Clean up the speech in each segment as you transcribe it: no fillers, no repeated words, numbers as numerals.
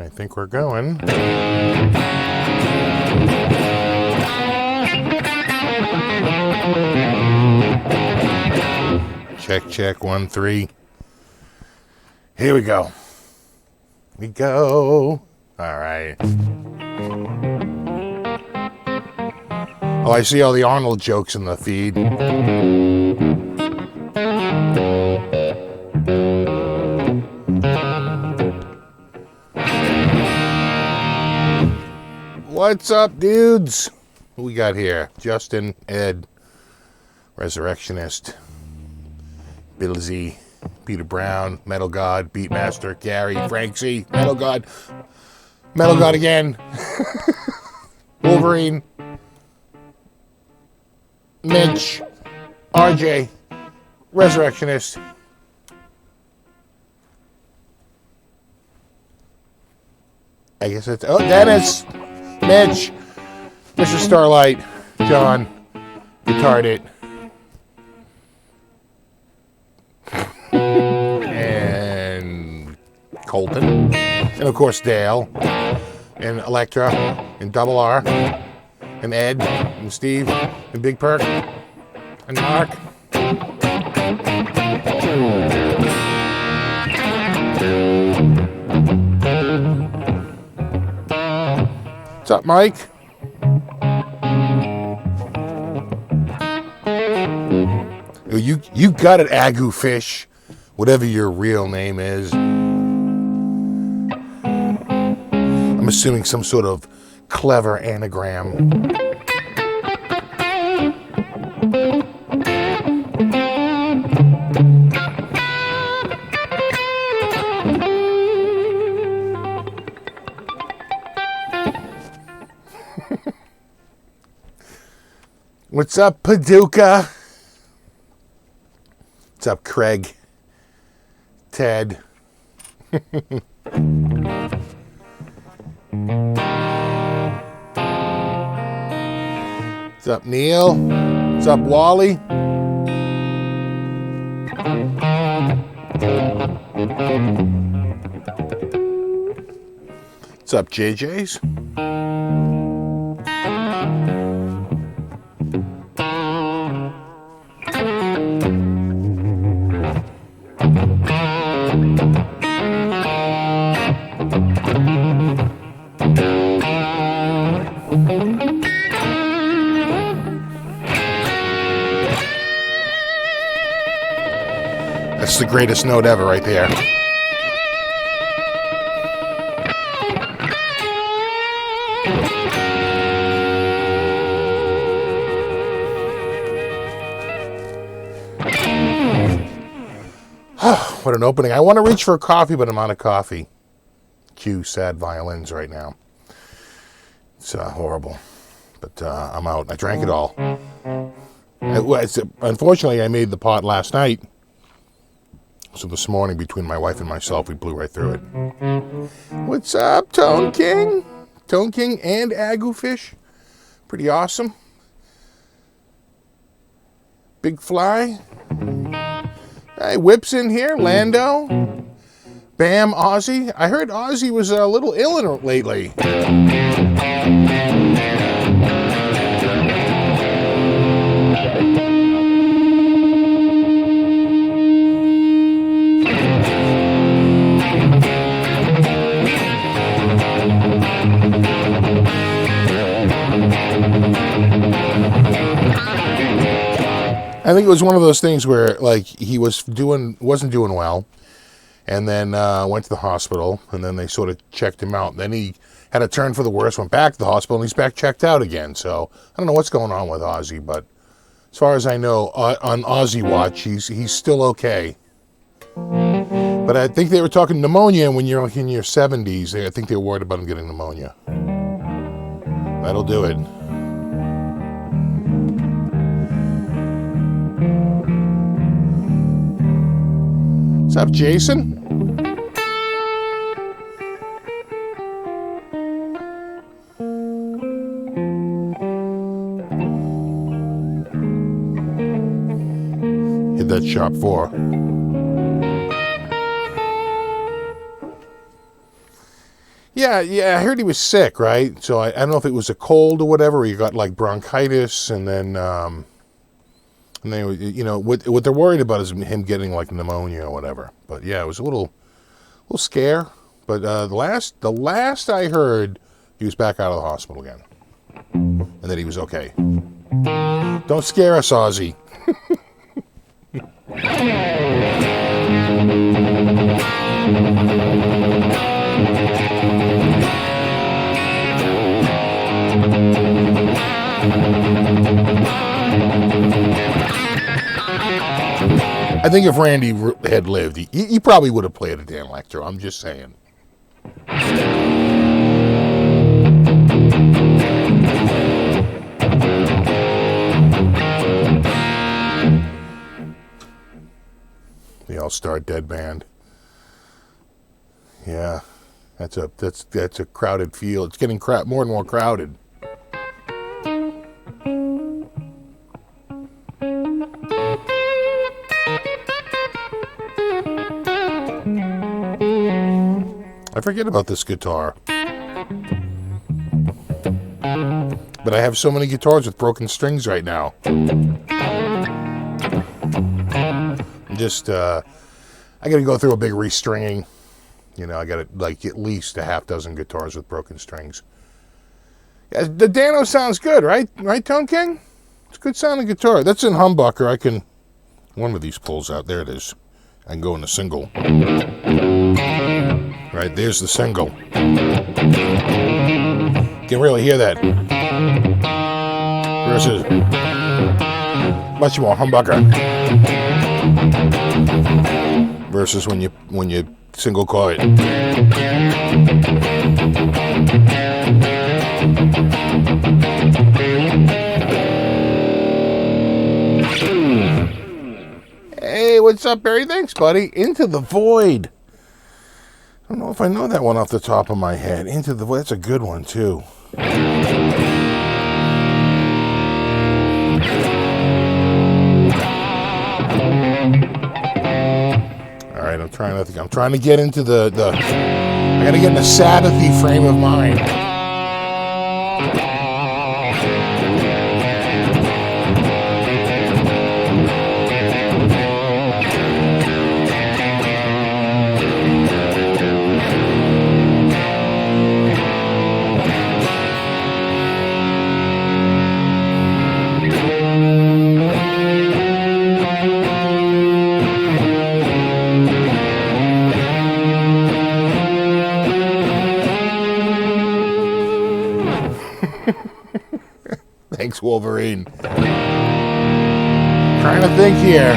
I think we're going. Check, check, 1, 3. Here we go. We go. All right. Oh, I see all the Arnold jokes in the feed. What's up, dudes? Who we got here? Justin, Ed, Resurrectionist, Bill Z, Peter Brown, Metal God, Beatmaster, Gary, Frank C, Metal God again, Wolverine, Mitch, RJ, Resurrectionist. I guess it's, oh, Dennis, Mitch, Mr. Starlight, John, Guitard It, and Colton, and of course Dale, and Electra, and Double R, and Ed, and Steve, and Big Perk, and Mark. What's up, Mike? You got it, Agu Fish, whatever your real name is. I'm assuming some sort of clever anagram. What's up, Paducah? What's up, Craig? Ted? What's up, Neil? What's up, Wally? What's up, JJ's? That's the greatest note ever right there. What an opening. I want to reach for a coffee, but I'm out of coffee. Cue sad violins right now. It's horrible. But I'm out. I drank it all. Unfortunately, I made the pot last night. So this morning, between my wife and myself, we blew right through it. What's up, Tone King? Tone King and Agu Fish. Pretty awesome. Big Fly. Hey, Whip's in here. Lando. Bam, Ozzy. I heard Ozzy was a little ill lately. I think it was one of those things where, like, he wasn't doing well, and then went to the hospital, and then they sort of checked him out. Then he had a turn for the worse, went back to the hospital, and he's back checked out again. So I don't know what's going on with Ozzy, but as far as I know, on Ozzy Watch, he's still okay. But I think they were talking pneumonia when you're like in your 70s. I think they were worried about him getting pneumonia. That'll do it. What's up, Jason? Hit that shop 4. Yeah, I heard he was sick, right? So I don't know if it was a cold or whatever, or he got like bronchitis, and then what they're worried about is him getting like pneumonia or whatever. But yeah, it was a little scare. But the last I heard, he was back out of the hospital again, and that he was okay. Don't scare us, Ozzy. I think if Randy had lived, he probably would have played a Danelectro. I'm just saying. The All-Star Dead Band. Yeah, that's a crowded field. It's getting more and more crowded. I forget about this guitar. But I have so many guitars with broken strings right now. I gotta go through a big restringing. I got like at least a half dozen guitars with broken strings. Yeah, the Dano sounds good, right? Right, Tone King? It's a good sounding guitar. That's in humbucker. One of these pulls out. There it is. I can go in the single. Right, there's the single. You can really hear that. Versus much more humbucker. Versus when you single coil it. Hey, what's up, Barry? Thanks, buddy. Into the Void. I don't know if I know that one off the top of my head. Into the Void. That's a good one, too. All right, I'm trying to get into the I gotta get in a Sabbathy frame of mind. Thanks, Wolverine. Trying to think here.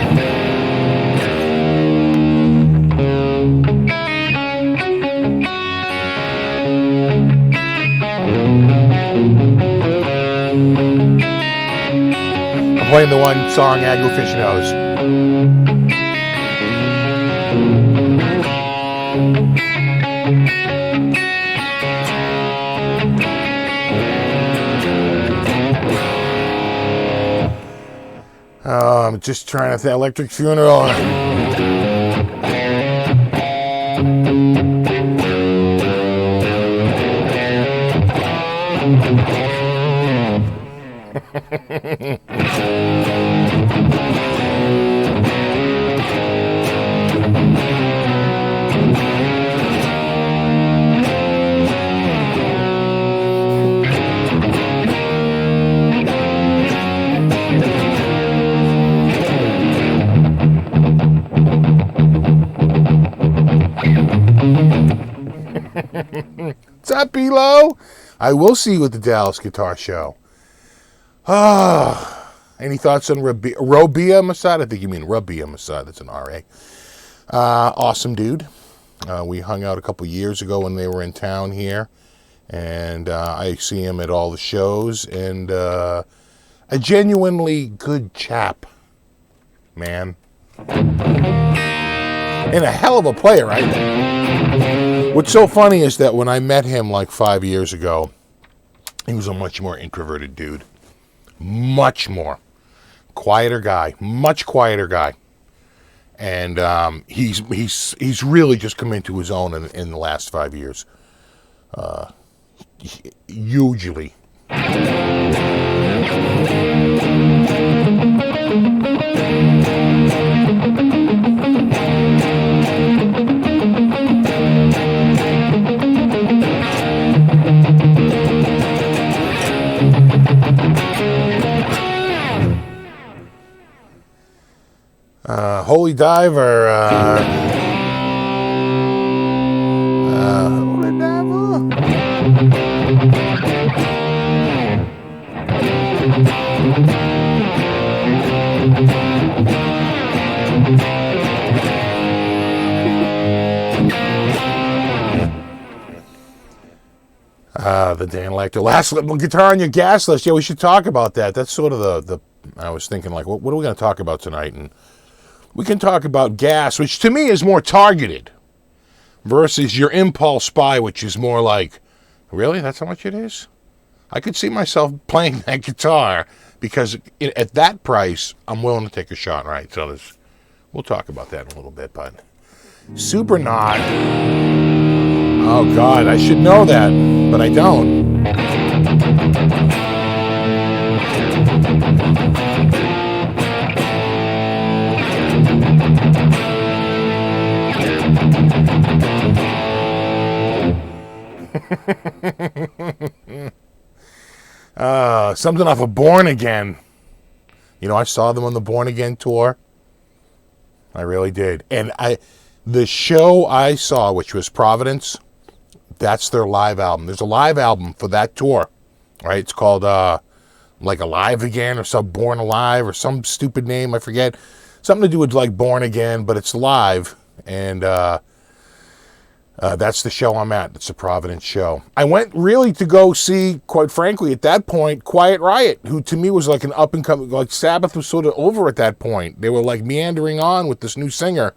I'm playing the one song Agrifish knows. I'm just trying to think. Electric Funeral. What's up, Belo? I will see you at the Dallas Guitar Show. Any thoughts on Robia Masad? I think you mean Rabia Masad. That's an R.A. Awesome dude. We hung out a couple years ago when they were in town here. And I see him at all the shows. And a genuinely good chap, man. And a hell of a player, right? What's so funny is that when I met him like 5 years ago, he was a much more introverted dude. Much more. Quieter guy. Much quieter guy. And he's really just come into his own in the last 5 years. hugely. Holy Diver. Holy Diver. The Danelectro. Last guitar on your gas list. Yeah, we should talk about that. That's sort of the I was thinking, like, what are we going to talk about tonight? And we can talk about gas, which to me is more targeted, versus your impulse buy, which is more like, really? That's how much it is? I could see myself playing that guitar because at that price, I'm willing to take a shot, right? So we'll talk about that in a little bit, but Super Knot. Oh, God, I should know that, but I don't. Something off of Born Again. You know, I saw them on the Born Again tour. I really did. And the show I saw, which was Providence, that's their live album. There's a live album for that tour, right? It's called like Alive Again or some Born Alive or some stupid name, I forget. Something to do with like Born Again, but it's live. And that's the show I'm at. It's a Providence show. I went really to go see, quite frankly, at that point, Quiet Riot, who to me was like an up-and-coming, like Sabbath was sort of over at that point. They were like meandering on with this new singer.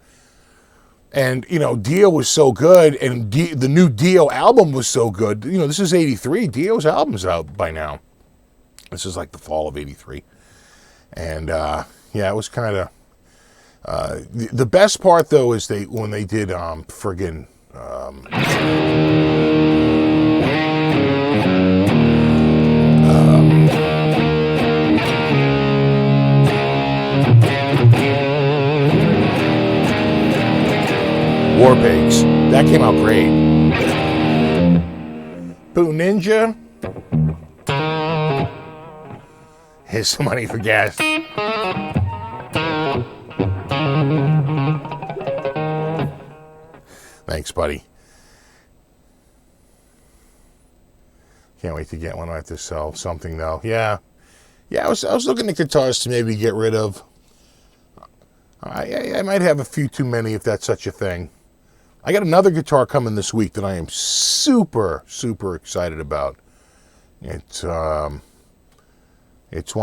And, you know, Dio was so good, and the new Dio album was so good. You know, this is 83. Dio's album's out by now. This is like the fall of 83. And, yeah, it was kind of... the best part, though, is when they did friggin'... War Pigs. That came out great. Boo Ninja. Here's some money for gas. Thanks, buddy. Can't wait to get one. I have to sell something, though. Yeah. I was looking at guitars to maybe get rid of. I might have a few too many, if that's such a thing. I got another guitar coming this week that I am super, super excited about. It's one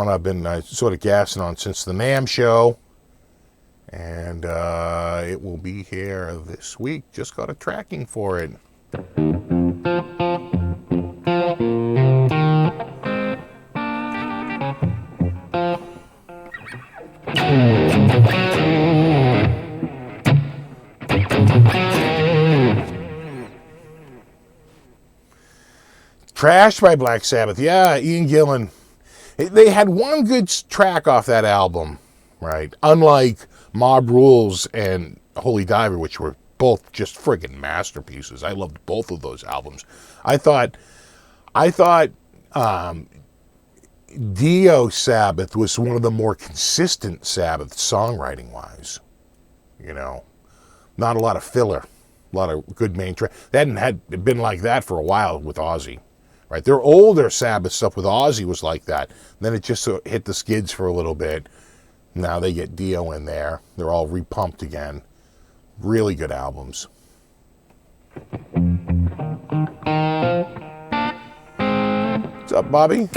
I've been sort of gassing on since the NAMM show. And it will be here this week. Just got a tracking for it. Trashed by Black Sabbath. Yeah, Ian Gillan. They had one good track off that album, right? Unlike Mob Rules and Holy Diver, which were both just friggin' masterpieces. I loved both of those albums. I thought Dio Sabbath was one of the more consistent Sabbath songwriting wise. You know, not a lot of filler, a lot of good main track. They hadn't been like that for a while with Ozzy. Right, their older Sabbath stuff with Ozzy was like that. Then it just sort of hit the skids for a little bit. Now they get Dio in there. They're all repumped again. Really good albums. What's up, Bobby?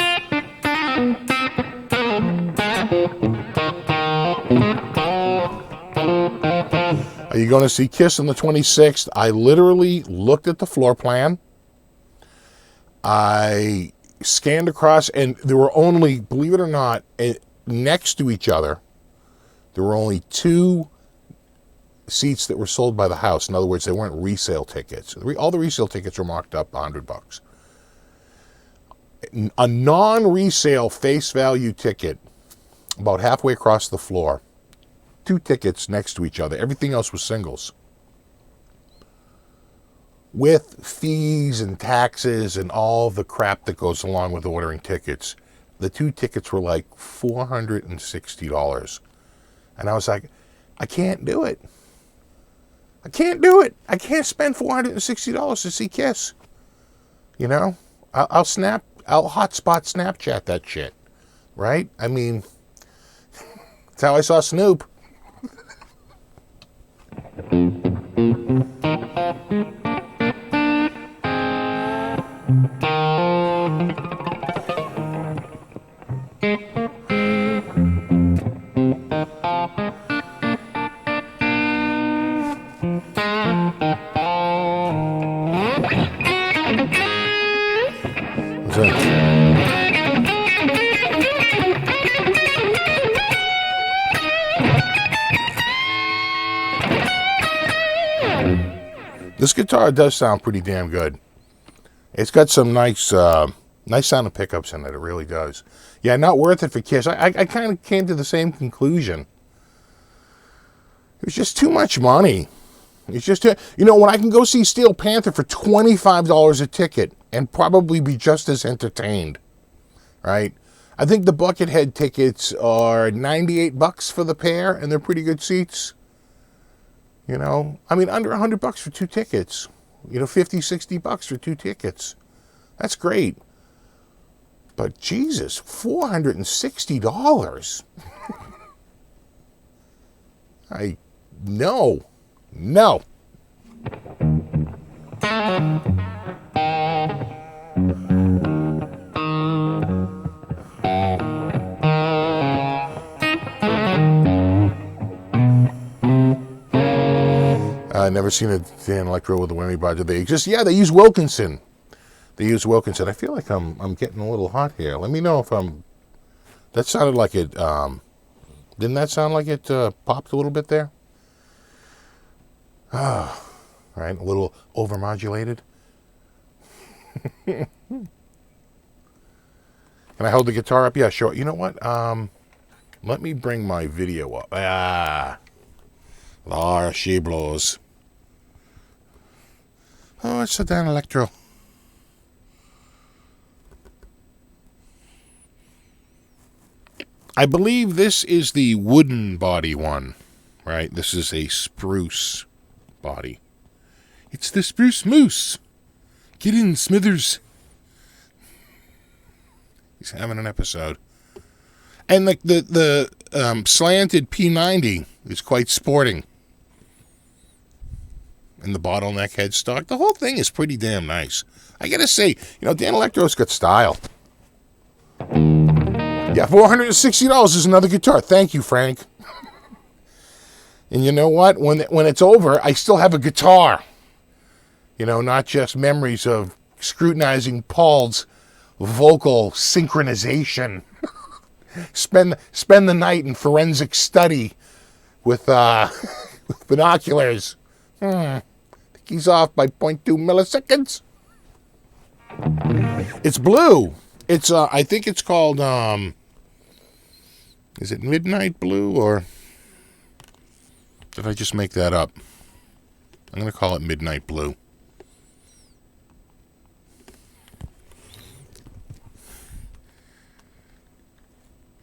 Are you going to see Kiss on the 26th? I literally looked at the floor plan. I scanned across, and there were only, believe it or not, next to each other, there were only two seats that were sold by the house. In other words, they weren't resale tickets. All the resale tickets were marked up $100. A non-resale face value ticket, about halfway across the floor, 2 tickets next to each other. Everything else was singles. With fees and taxes and all the crap that goes along with ordering tickets, the 2 tickets were like $460. And I was like, I can't do it. I can't do it. I can't spend $460 to see Kiss. You know, I'll hotspot Snapchat that shit, right? I mean, that's how I saw Snoop. This guitar does sound pretty damn good. It's got some nice sounding pickups in it. It really does. Yeah, not worth it for Kiss. I kind of came to the same conclusion. It was just too much money. It's just, when I can go see Steel Panther for $25 a ticket and probably be just as entertained, right? I think the Buckethead tickets are $98 for the pair, and they're pretty good seats. Under $100 for 2 tickets. $50, $60 for 2 tickets. That's great. But Jesus, $460. No. I've never seen a Danelectro with a whammy bar. They use Wilkinson. I feel like I'm getting a little hot here. Let me know if that sounded like it, didn't that sound like it popped a little bit there? Right, a little overmodulated. Can I hold the guitar up? Yeah, sure. You know what? Let me bring my video up. There she blows. Oh, it's a Danelectro. I believe this is the wooden body one, right? This is a spruce body. It's the Spruce Moose. Get in, Smithers. He's having an episode. And the slanted P90 is quite sporting. And the bottleneck headstock. The whole thing is pretty damn nice. I gotta say, Danelectro's got style. Yeah, $460 is another guitar. Thank you, Frank. And you know what? When it's over, I still have a guitar. Not just memories of scrutinizing Paul's vocal synchronization. Spend the night in forensic study with binoculars. He's off by 0.2 milliseconds. It's blue. It's I think it's called is it Midnight Blue, or did I just make that up? I'm going to call it Midnight Blue.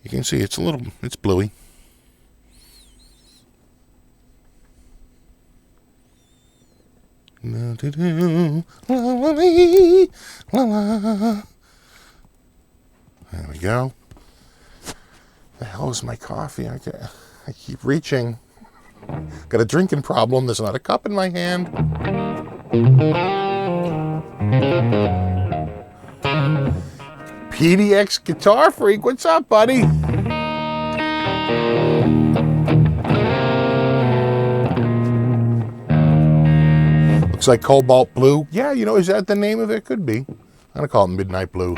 You can see it's bluey. There we go. The hell is my coffee? I keep reaching. Got a drinking problem. There's not a cup in my hand. PDX Guitar Freak, what's up, buddy? Looks like Cobalt Blue. Yeah, is that the name of it? Could be. I'm going to call it Midnight Blue.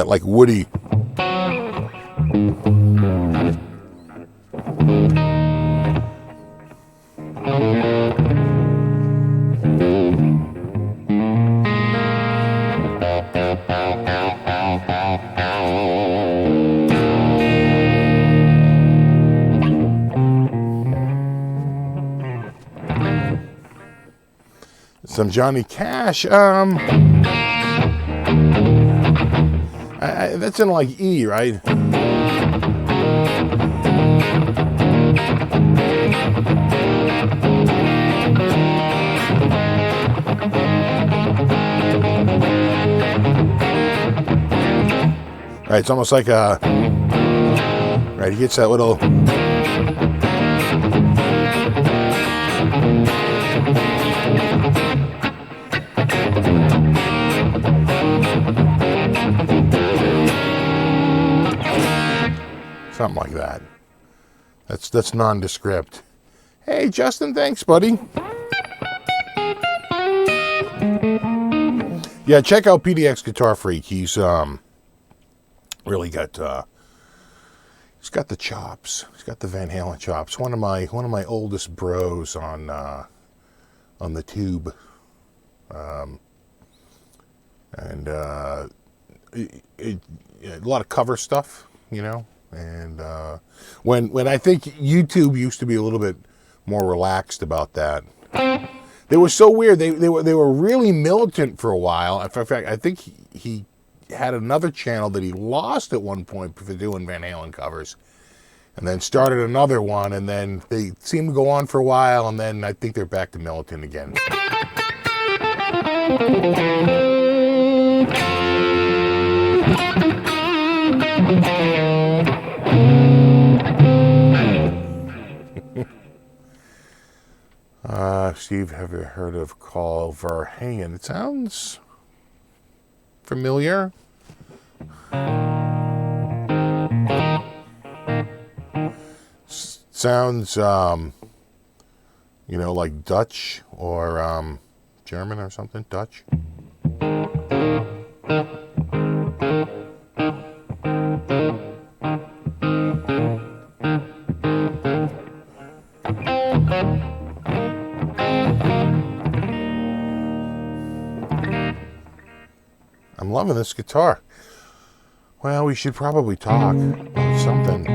That like woody. Some Johnny Cash. That's in like E, right? Right, it's almost like a. Right, he gets that little. Something like that. That's nondescript. Hey, Justin, thanks, buddy. Yeah, check out PDX Guitar Freak. He's really got he's got the chops. He's got the Van Halen chops. One of my oldest bros on the tube, and a lot of cover stuff, you know. And when I think YouTube used to be a little bit more relaxed about that. They were so weird. They were really militant for a while. In fact, I think he had another channel that he lost at one point for doing Van Halen covers, and then started another one, and then they seemed to go on for a while, and then I think they're back to militant again. Steve, have you heard of Carl Verheyen? It sounds familiar. Sounds, like Dutch or German or something. Dutch. I'm loving this guitar. Well, we should probably talk about something.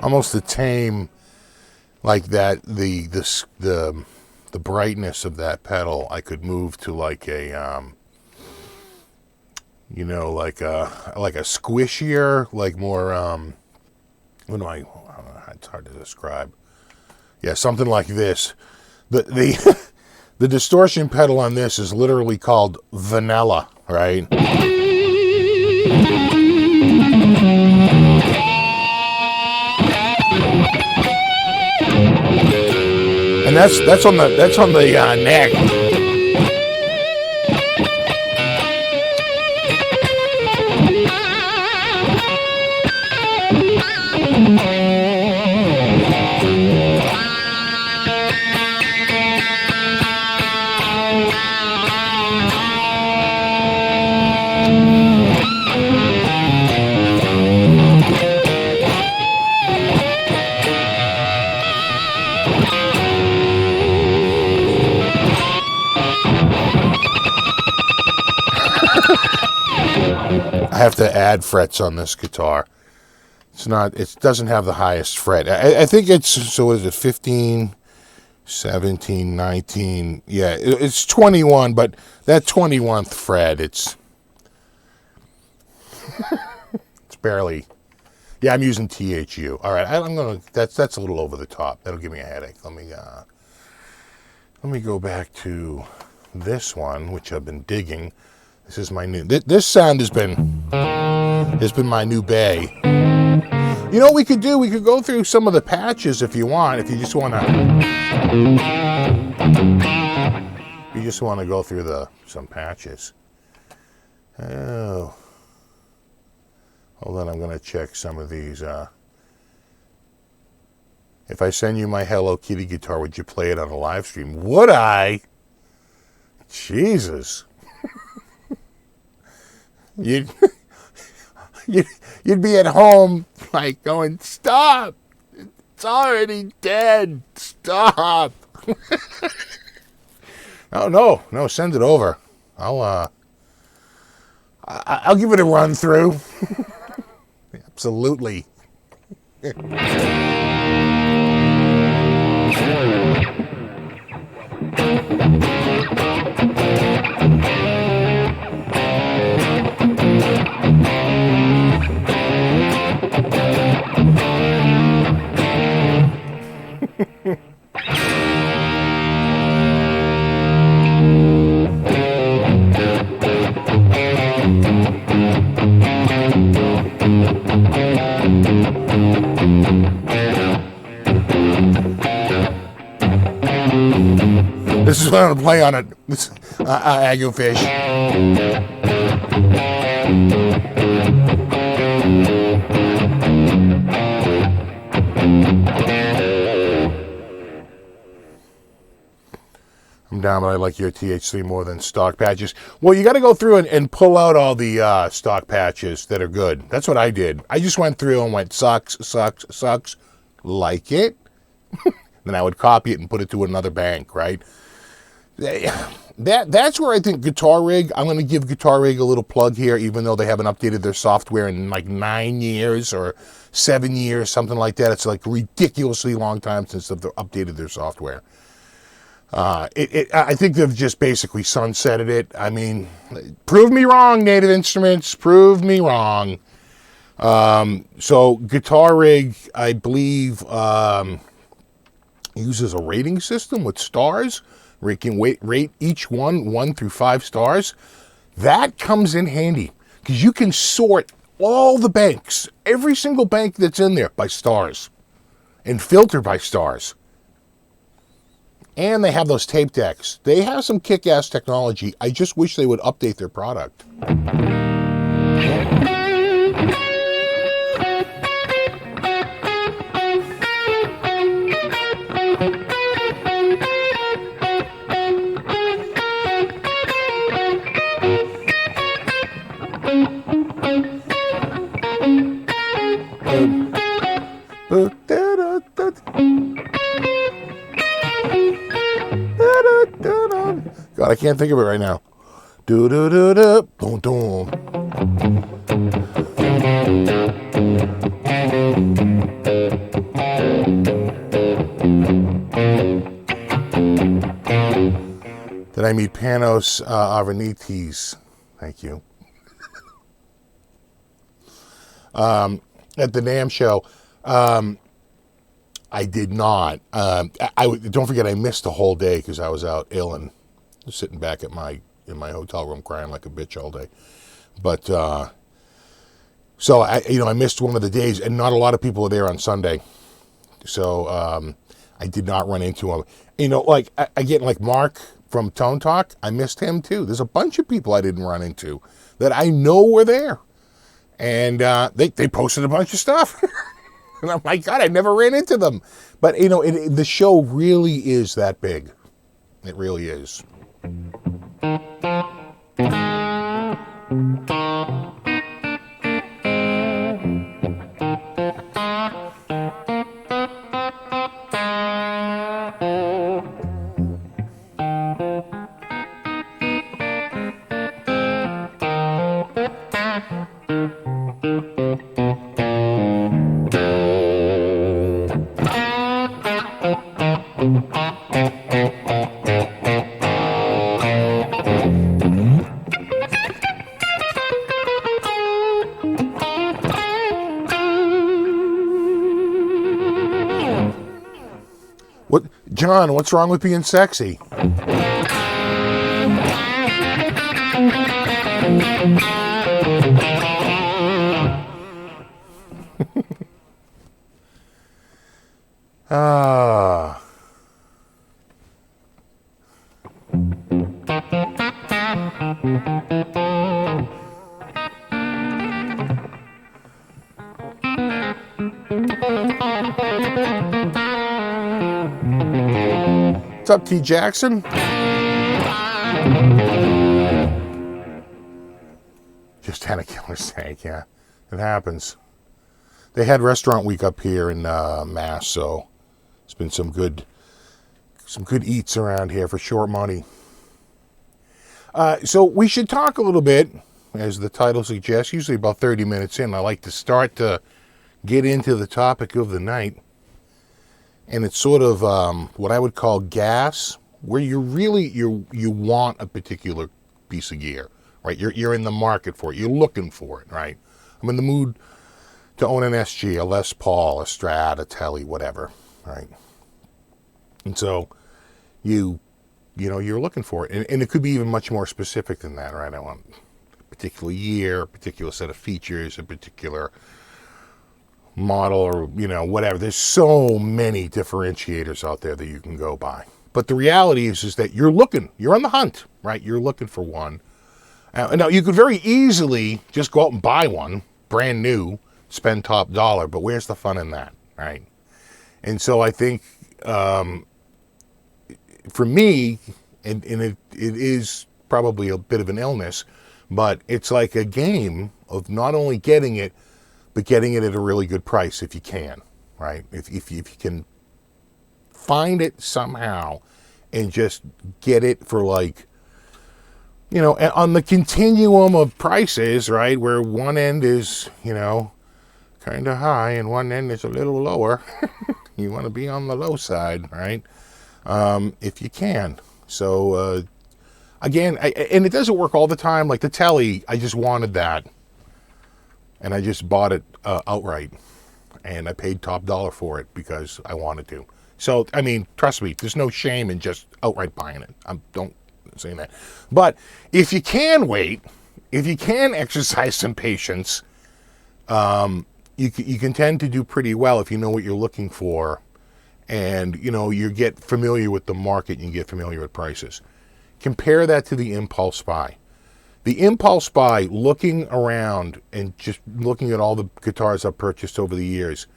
Almost the tame, like that. The brightness of that pedal, I could move to like a like a squishier, like more what do I? It's hard to describe. Yeah, something like this. The the distortion pedal on this is literally called vanilla, right? And that's on the neck. I have to add frets on this guitar. It doesn't have the highest fret. I think it's, so what is it, 15, 17, 19. Yeah, it's 21, but that 21th fret, it's barely. Yeah, I'm using THU. All right, that's a little over the top. That'll give me a headache. Let me go back to this one, which I've been digging. This is my new. This sound has been my new bay. You know what we could do? We could go through some of the patches if you want. If you just want to, go through some patches. Oh, hold on. I'm going to check some of these. If I send you my Hello Kitty guitar, would you play it on a live stream? Would I? Jesus. You'd be at home like going, stop. It's already dead. Stop. No, send it over. I'll give it a run through. Absolutely. This is what I'm going to play on it. Agu Fish. I'm down, but I like your TH3 more than stock patches. Well, you got to go through and pull out all the stock patches that are good. That's what I did. I just went through and went, sucks, like it. Then I would copy it and put it to another bank, right? That's where I think Guitar Rig, I'm going to give Guitar Rig a little plug here, even though they haven't updated their software in like 9 years or 7 years, something like that. It's like a ridiculously long time since they've updated their software. I think they've just basically sunsetted it. I mean, prove me wrong, Native Instruments, prove me wrong. So Guitar Rig, I believe, uses a rating system with stars where it can rate each 1 through 5 stars. That comes in handy because you can sort all the banks, every single bank that's in there, by stars and filter by stars. And they have those tape decks. They have some kick-ass technology. I just wish they would update their product. God, I can't think of it right now. Do do do do boom boom. Did I meet Panos Avanitis? Thank you. At the NAMM show, I did not. Don't forget, I missed the whole day because I was out ill and sitting back in my hotel room crying like a bitch all day. But so I missed one of the days, and not a lot of people were there on Sunday. So I did not run into him. Like again, like Mark from Tone Talk, I missed him too. There's a bunch of people I didn't run into that I know were there, and they posted a bunch of stuff. And I'm like, God, I never ran into them. But the show really is that big. It really is. John, what's wrong with being sexy? Ah. What's up, T. Jackson? Just had a killer steak, yeah. It happens. They had restaurant week up here in Mass, so it's been some good eats around here for short money. So we should talk a little bit, as the title suggests, usually about 30 minutes in. I like to start to get into the topic of the night. And it's sort of what I would call gas, where you want a particular piece of gear, right? You're in the market for it. You're looking for it, right? I'm in the mood to own an SG, a Les Paul, a Strat, a Tele, whatever, right? And so you're looking for it. And it could be even much more specific than that, right? I want a particular year, a particular set of features, a particular model, or, whatever. There's so many differentiators out there that you can go by. But the reality is that you're on the hunt, right? You're looking for one. Now, you could very easily just go out and buy one, brand new, spend top dollar, but where's the fun in that, right? And so I think, for me, and it is probably a bit of an illness, but it's like a game of not only getting it, but getting it at a really good price if you can, right? If you can find it somehow and just get it for on the continuum of prices, right, where one end is, kind of high and one end is a little lower. You want to be on the low side, right? If you can. So, again, and it doesn't work all the time. Like the Tele, I just wanted that. And I just bought it outright. And I paid top dollar for it because I wanted to. So, I mean, trust me, there's no shame in just outright buying it. Don't say that. But if you can wait, if you can exercise some patience, you can tend to do pretty well if you know what you're looking for. And, you get familiar with the market and you get familiar with prices. Compare that to the impulse buy. The impulse buy, looking around and just looking at all the guitars I've purchased over the years,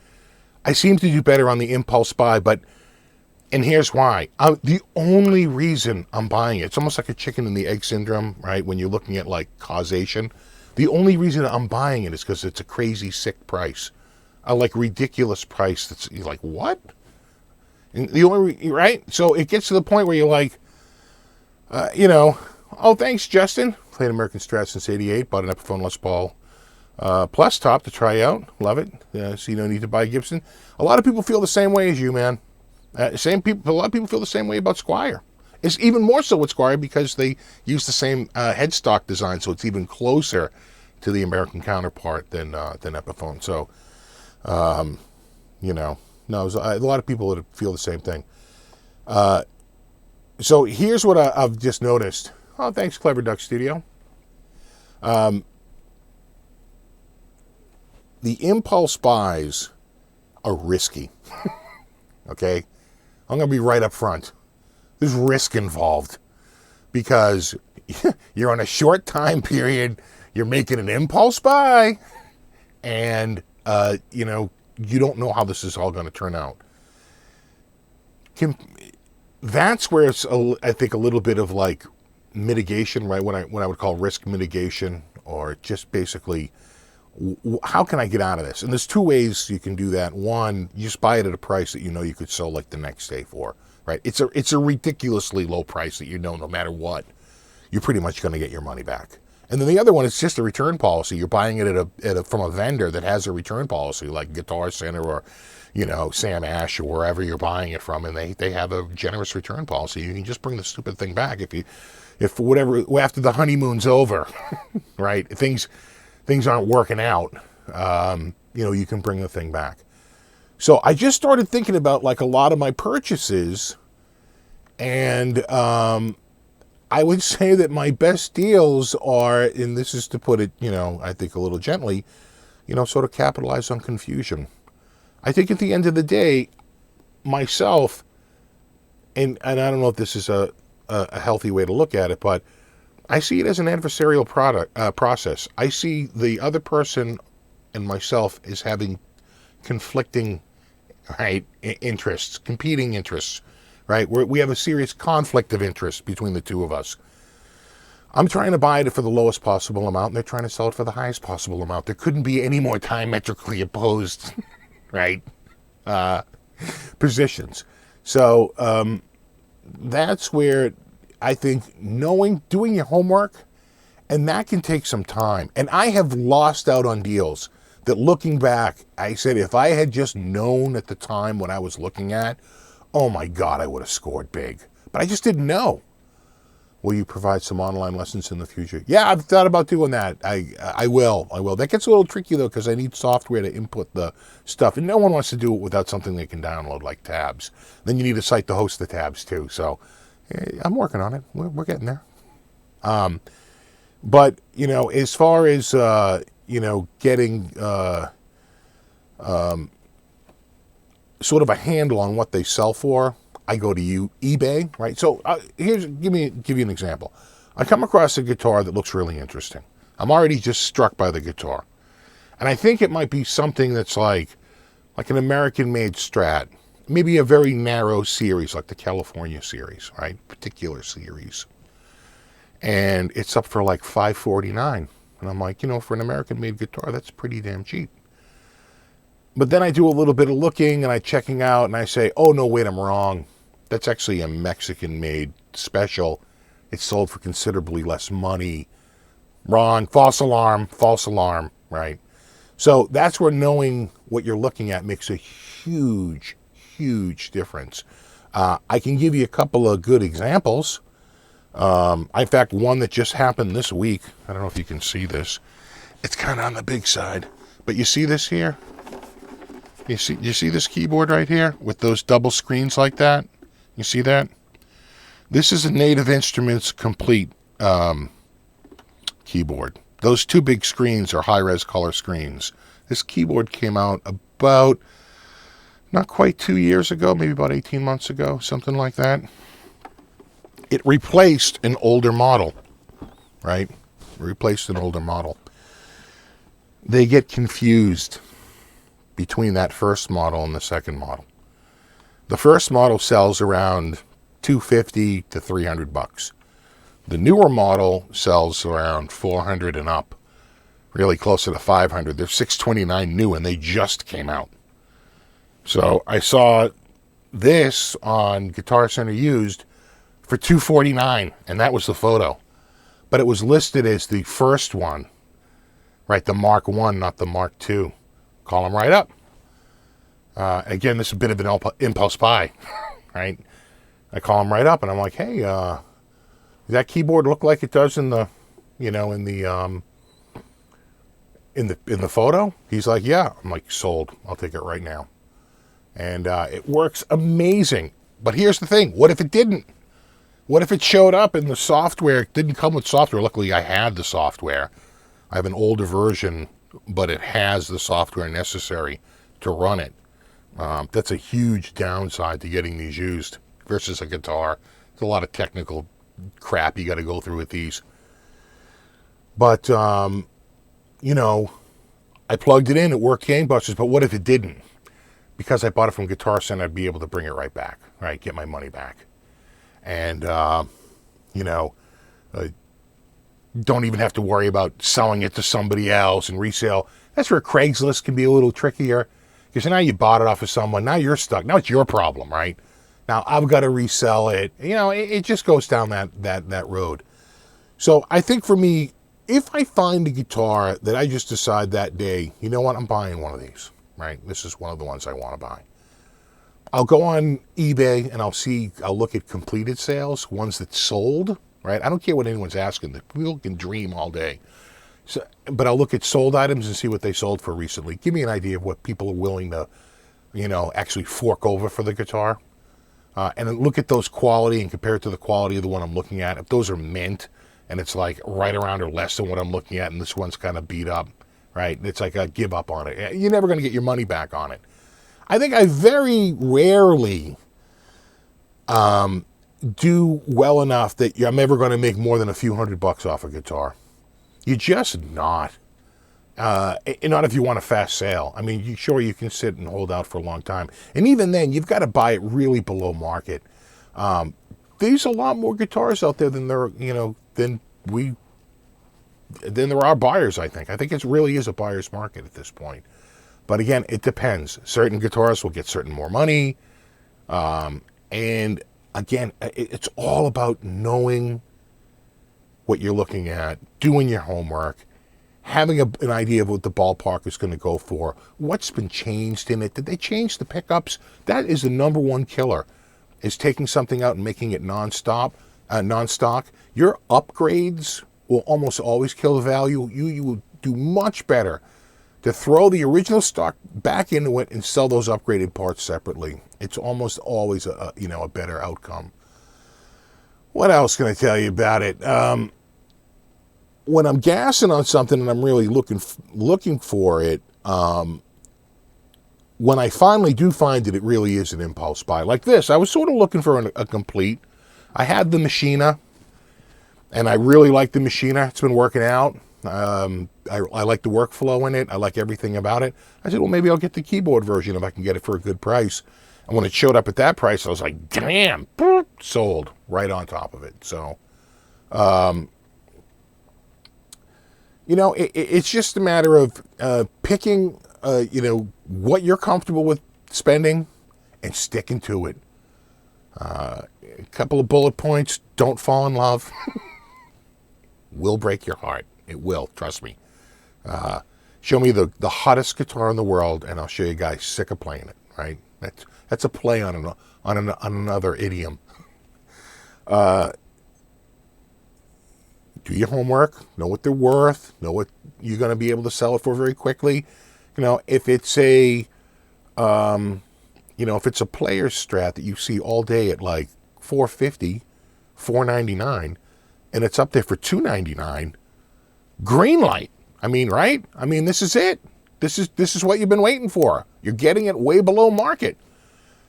I seem to do better on the impulse buy, and here's why. The only reason I'm buying it, it's almost like a chicken and the egg syndrome, right? When you're looking at causation. The only reason I'm buying it is because it's a crazy, sick price. A ridiculous price that's, you're like, what? And the only, right? So it gets to the point where you're like, oh, thanks, Justin. Played American Strat since '88. Bought an Epiphone Les Paul Plus Top to try out. Love it. So you don't need to buy Gibson. A lot of people feel the same way as you, man. A lot of people feel the same way about Squier. It's even more so with Squier because they use the same headstock design, so it's even closer to the American counterpart than Epiphone. So, no, a lot of people that feel the same thing. So here's what I've just noticed. Oh, thanks, Clever Duck Studio. The impulse buys are risky. Okay? I'm going to be right up front. There's risk involved because you're on a short time period, you're making an impulse buy, and, you don't know how this is all going to turn out. That's where it's, I think, a little bit of mitigation, right? What I would call risk mitigation, or just basically, how can I get out of this? And there's two ways you can do that. One, you just buy it at a price that you could sell the next day for, right? It's a ridiculously low price that no matter what, you're pretty much going to get your money back. And then the other one is just a return policy. You're buying it from a vendor that has a return policy, like Guitar Center or Sam Ash or wherever you're buying it from, and they have a generous return policy. You can just bring the stupid thing back if whatever, after the honeymoon's over, right? Things aren't working out. You can bring the thing back. So I just started thinking about a lot of my purchases, and I would say that my best deals are, and this is to put it, I think a little gently, sort of capitalize on confusion. I think at the end of the day, myself, and I don't know if this is a healthy way to look at it, but I see it as an adversarial process. I see the other person and myself as having conflicting, right, interests, competing interests, right? We have a serious conflict of interest between the two of us. I'm trying to buy it for the lowest possible amount, and they're trying to sell it for the highest possible amount. There couldn't be any more diametrically opposed, right, positions. So that's where I think doing your homework, and that can take some time. And I have lost out on deals that, looking back, I said, if I had just known at the time what I was looking at, oh my God, I would have scored big. But I just didn't know. Will you provide some online lessons in the future? Yeah, I've thought about doing that. I will. That gets a little tricky, though, because I need software to input the stuff. And no one wants to do it without something they can download, like tabs. Then you need a site to host the tabs, too. So I'm working on it. We're getting there. But, as far as, getting sort of a handle on what they sell for, I go to eBay, right? So give you an example. I come across a guitar that looks really interesting. I'm already just struck by the guitar. And I think it might be something that's like an American-made Strat, maybe a very narrow series, like the California series, right? Particular series. And it's up for like $549. And I'm like, for an American-made guitar, that's pretty damn cheap. But then I do a little bit of looking, and I'm checking out, and I say, oh, no, wait, I'm wrong. That's actually a Mexican-made special. It's sold for considerably less money. Wrong. False alarm, right? So that's where knowing what you're looking at makes a huge, huge difference. I can give you a couple of good examples. In fact, one that just happened this week. I don't know if you can see this. It's kind of on the big side. But you see this here? You see this keyboard right here with those double screens like that? You see that? This is a Native Instruments complete keyboard. Those two big screens are high-res color screens. This keyboard came out about not quite 2 years ago, maybe about 18 months ago, something like that. It replaced an older model, right? Replaced an older model. They get confused between that first model and the second model. The first model sells around $250 to $300. The newer model sells around $400 and up, really closer to $500. They're $629 new, and they just came out. So I saw this on Guitar Center used for $249, and that was the photo. But it was listed as the first one, right? The Mark I, not the Mark II. Call them right up. Again, this is a bit of an impulse buy, right? I call him right up, and I'm like, "Hey, does that keyboard look like it does in the photo?" He's like, "Yeah." I'm like, "Sold. I'll take it right now." And it works amazing. But here's the thing: what if it didn't? What if it showed up in the software? It didn't come with software. Luckily, I had the software. I have an older version, but it has the software necessary to run it. That's a huge downside to getting these used versus a guitar. There's a lot of technical crap you got to go through with these. But, I plugged it in. It worked gangbusters. But what if it didn't? Because I bought it from Guitar Center, I'd be able to bring it right back, right? Get my money back. And, don't even have to worry about selling it to somebody else and resale. That's where Craigslist can be a little trickier. Because now you bought it off of someone. Now you're stuck. Now it's your problem, right? Now I've got to resell it. It just goes down that road. So I think for me, if I find a guitar that I just decide that day, you know what, I'm buying one of these, right? This is one of the ones I want to buy. I'll go on eBay and I'll look at completed sales, ones that sold, right? I don't care what anyone's asking. People can dream all day. So, but I'll look at sold items and see what they sold for recently. Give me an idea of what people are willing to, actually fork over for the guitar. And look at those quality and compare it to the quality of the one I'm looking at. If those are mint and it's like right around or less than what I'm looking at and this one's kind of beat up, right? It's like a give up on it. You're never going to get your money back on it. I think I very rarely do well enough that I'm ever going to make more than a few $100 off a guitar. You're just not. Not if you want a fast sale. I mean, sure, you can sit and hold out for a long time. And even then, you've got to buy it really below market. There's a lot more guitars out there than than there are buyers, I think. I think it really is a buyer's market at this point. But again, it depends. Certain guitarists will get certain more money. And again, it's all about knowing what you're looking at, doing your homework, having an idea of what the ballpark is going to go for, what's been changed in it. Did they change the pickups? That is the number one killer, is taking something out and making it non-stock. Your upgrades will almost always kill the value. You will do much better to throw the original stock back into it and sell those upgraded parts separately. It's almost always a better outcome. What else can I tell you about it? When I'm gassing on something and I'm really looking for it, when I finally do find it, it really is an impulse buy. Like this, I was sort of looking for a complete. I had the Machina, and I really like the Machina. It's been working out. I like the workflow in it. I like everything about it. I said, well, maybe I'll get the keyboard version if I can get it for a good price. And when it showed up at that price, I was like, damn, sold right on top of it. So, it's just a matter of picking, what you're comfortable with spending and sticking to it. A couple of bullet points: don't fall in love. Will break your heart. It will, trust me. Show me the hottest guitar in the world, and I'll show you guys sick of playing it. Right? That's a play on another idiom. Do your homework. Know what they're worth. Know what you're going to be able to sell it for very quickly. If it's a player's Strat that you see all day at like $450, $499, and it's up there for $299, green light. I mean, right? I mean, this is it. This is what you've been waiting for. You're getting it way below market.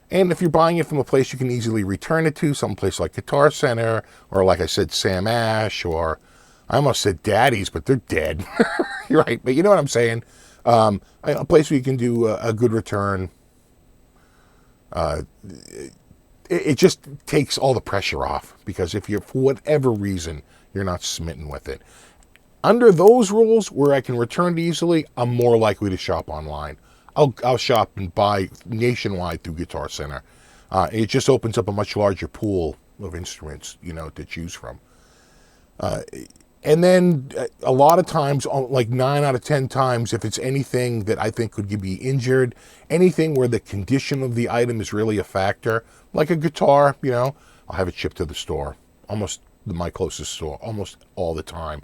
And if you're buying it from a place you can easily return it to, someplace like Guitar Center, or like I said, Sam Ash, or I almost said Daddy's, but they're dead. You're right, but you know what I'm saying. A place where you can do a good return. It just takes all the pressure off, because if you're, for whatever reason, you're not smitten with it. Under those rules, where I can return it easily, I'm more likely to shop online. I'll shop and buy nationwide through Guitar Center. It just opens up a much larger pool of instruments, to choose from. And then a lot of times, like 9 out of 10 times, if it's anything that I think could be injured, anything where the condition of the item is really a factor, like a guitar, I'll have it shipped to the store, almost my closest store, almost all the time.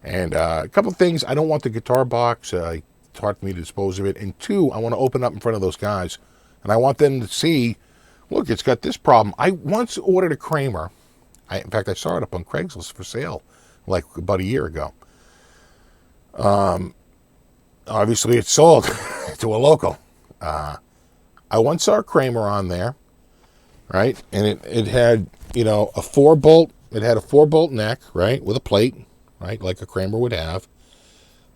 And a couple of things: I don't want the guitar box. It's hard for me to dispose of it. And 2, I want to open up in front of those guys, and I want them to see, look, it's got this problem. I once ordered a Kramer. In fact, I saw it up on Craigslist for sale like about a year ago. Obviously, it's sold to a local. I once saw a Kramer on there, right? And it had, a 4-bolt. It had a 4-bolt neck, right, with a plate, right, like a Kramer would have.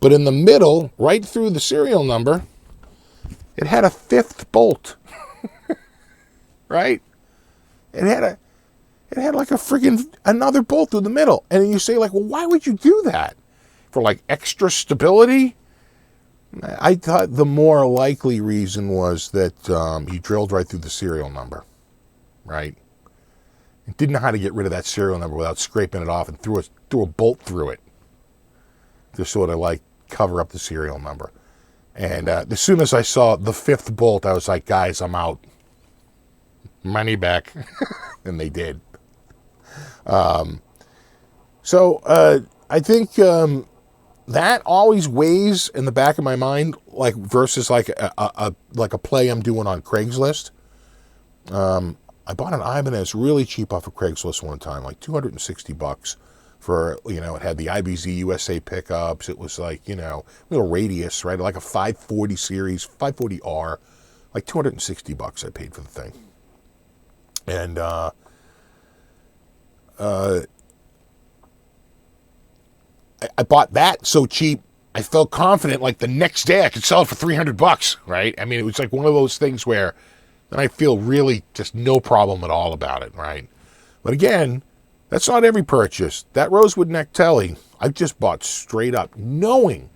But in the middle, right through the serial number, it had a 5th bolt, right? It had like a friggin' another bolt through the middle. And you say, like, well, why would you do that? For like extra stability? I thought the more likely reason was that he drilled right through the serial number, right? He didn't know how to get rid of that serial number without scraping it off, and threw a bolt through it to sort of like cover up the serial number. And as soon as I saw the 5th bolt, I was like, guys, I'm out. Money back. And they did. So I think that always weighs in the back of my mind, like versus like a play I'm doing on Craigslist. I bought an Ibanez really cheap off of Craigslist one time, like $260 for, it had the IBZ USA pickups. It was like, little radius, right? Like a 540 series, 540R like $260 I paid for the thing. And I bought that so cheap, I felt confident like the next day I could sell it for $300, right? I mean, it was like one of those things where then I feel really just no problem at all about it, right? But again, that's not every purchase. That rosewood neck telly, I just bought straight up, knowing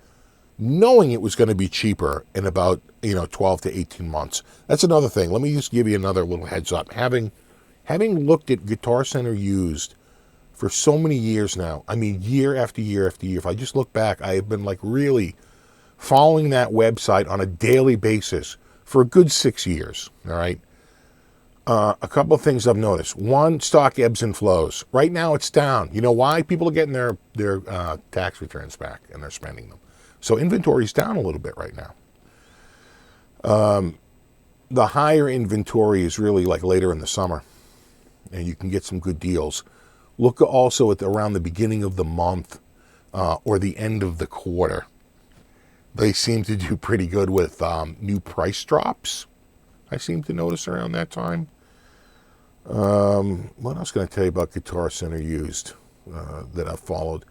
it was going to be cheaper in about 12 to 18 months. That's another thing. Let me just give you another little heads up. Having looked at Guitar Center used for so many years now, I mean, year after year after year, if I just look back, I have been like really following that website on a daily basis for a good 6 years, all right? A couple of things I've noticed. One, stock ebbs and flows. Right now it's down. You know why? People are getting their tax returns back and they're spending them. So inventory's down a little bit right now. The higher inventory is really like later in the summer, and you can get some good deals. Look also at around the beginning of the month or the end of the quarter. They seem to do pretty good with new price drops. I seem to notice around that time. What else can I tell you about Guitar Center used that I've followed?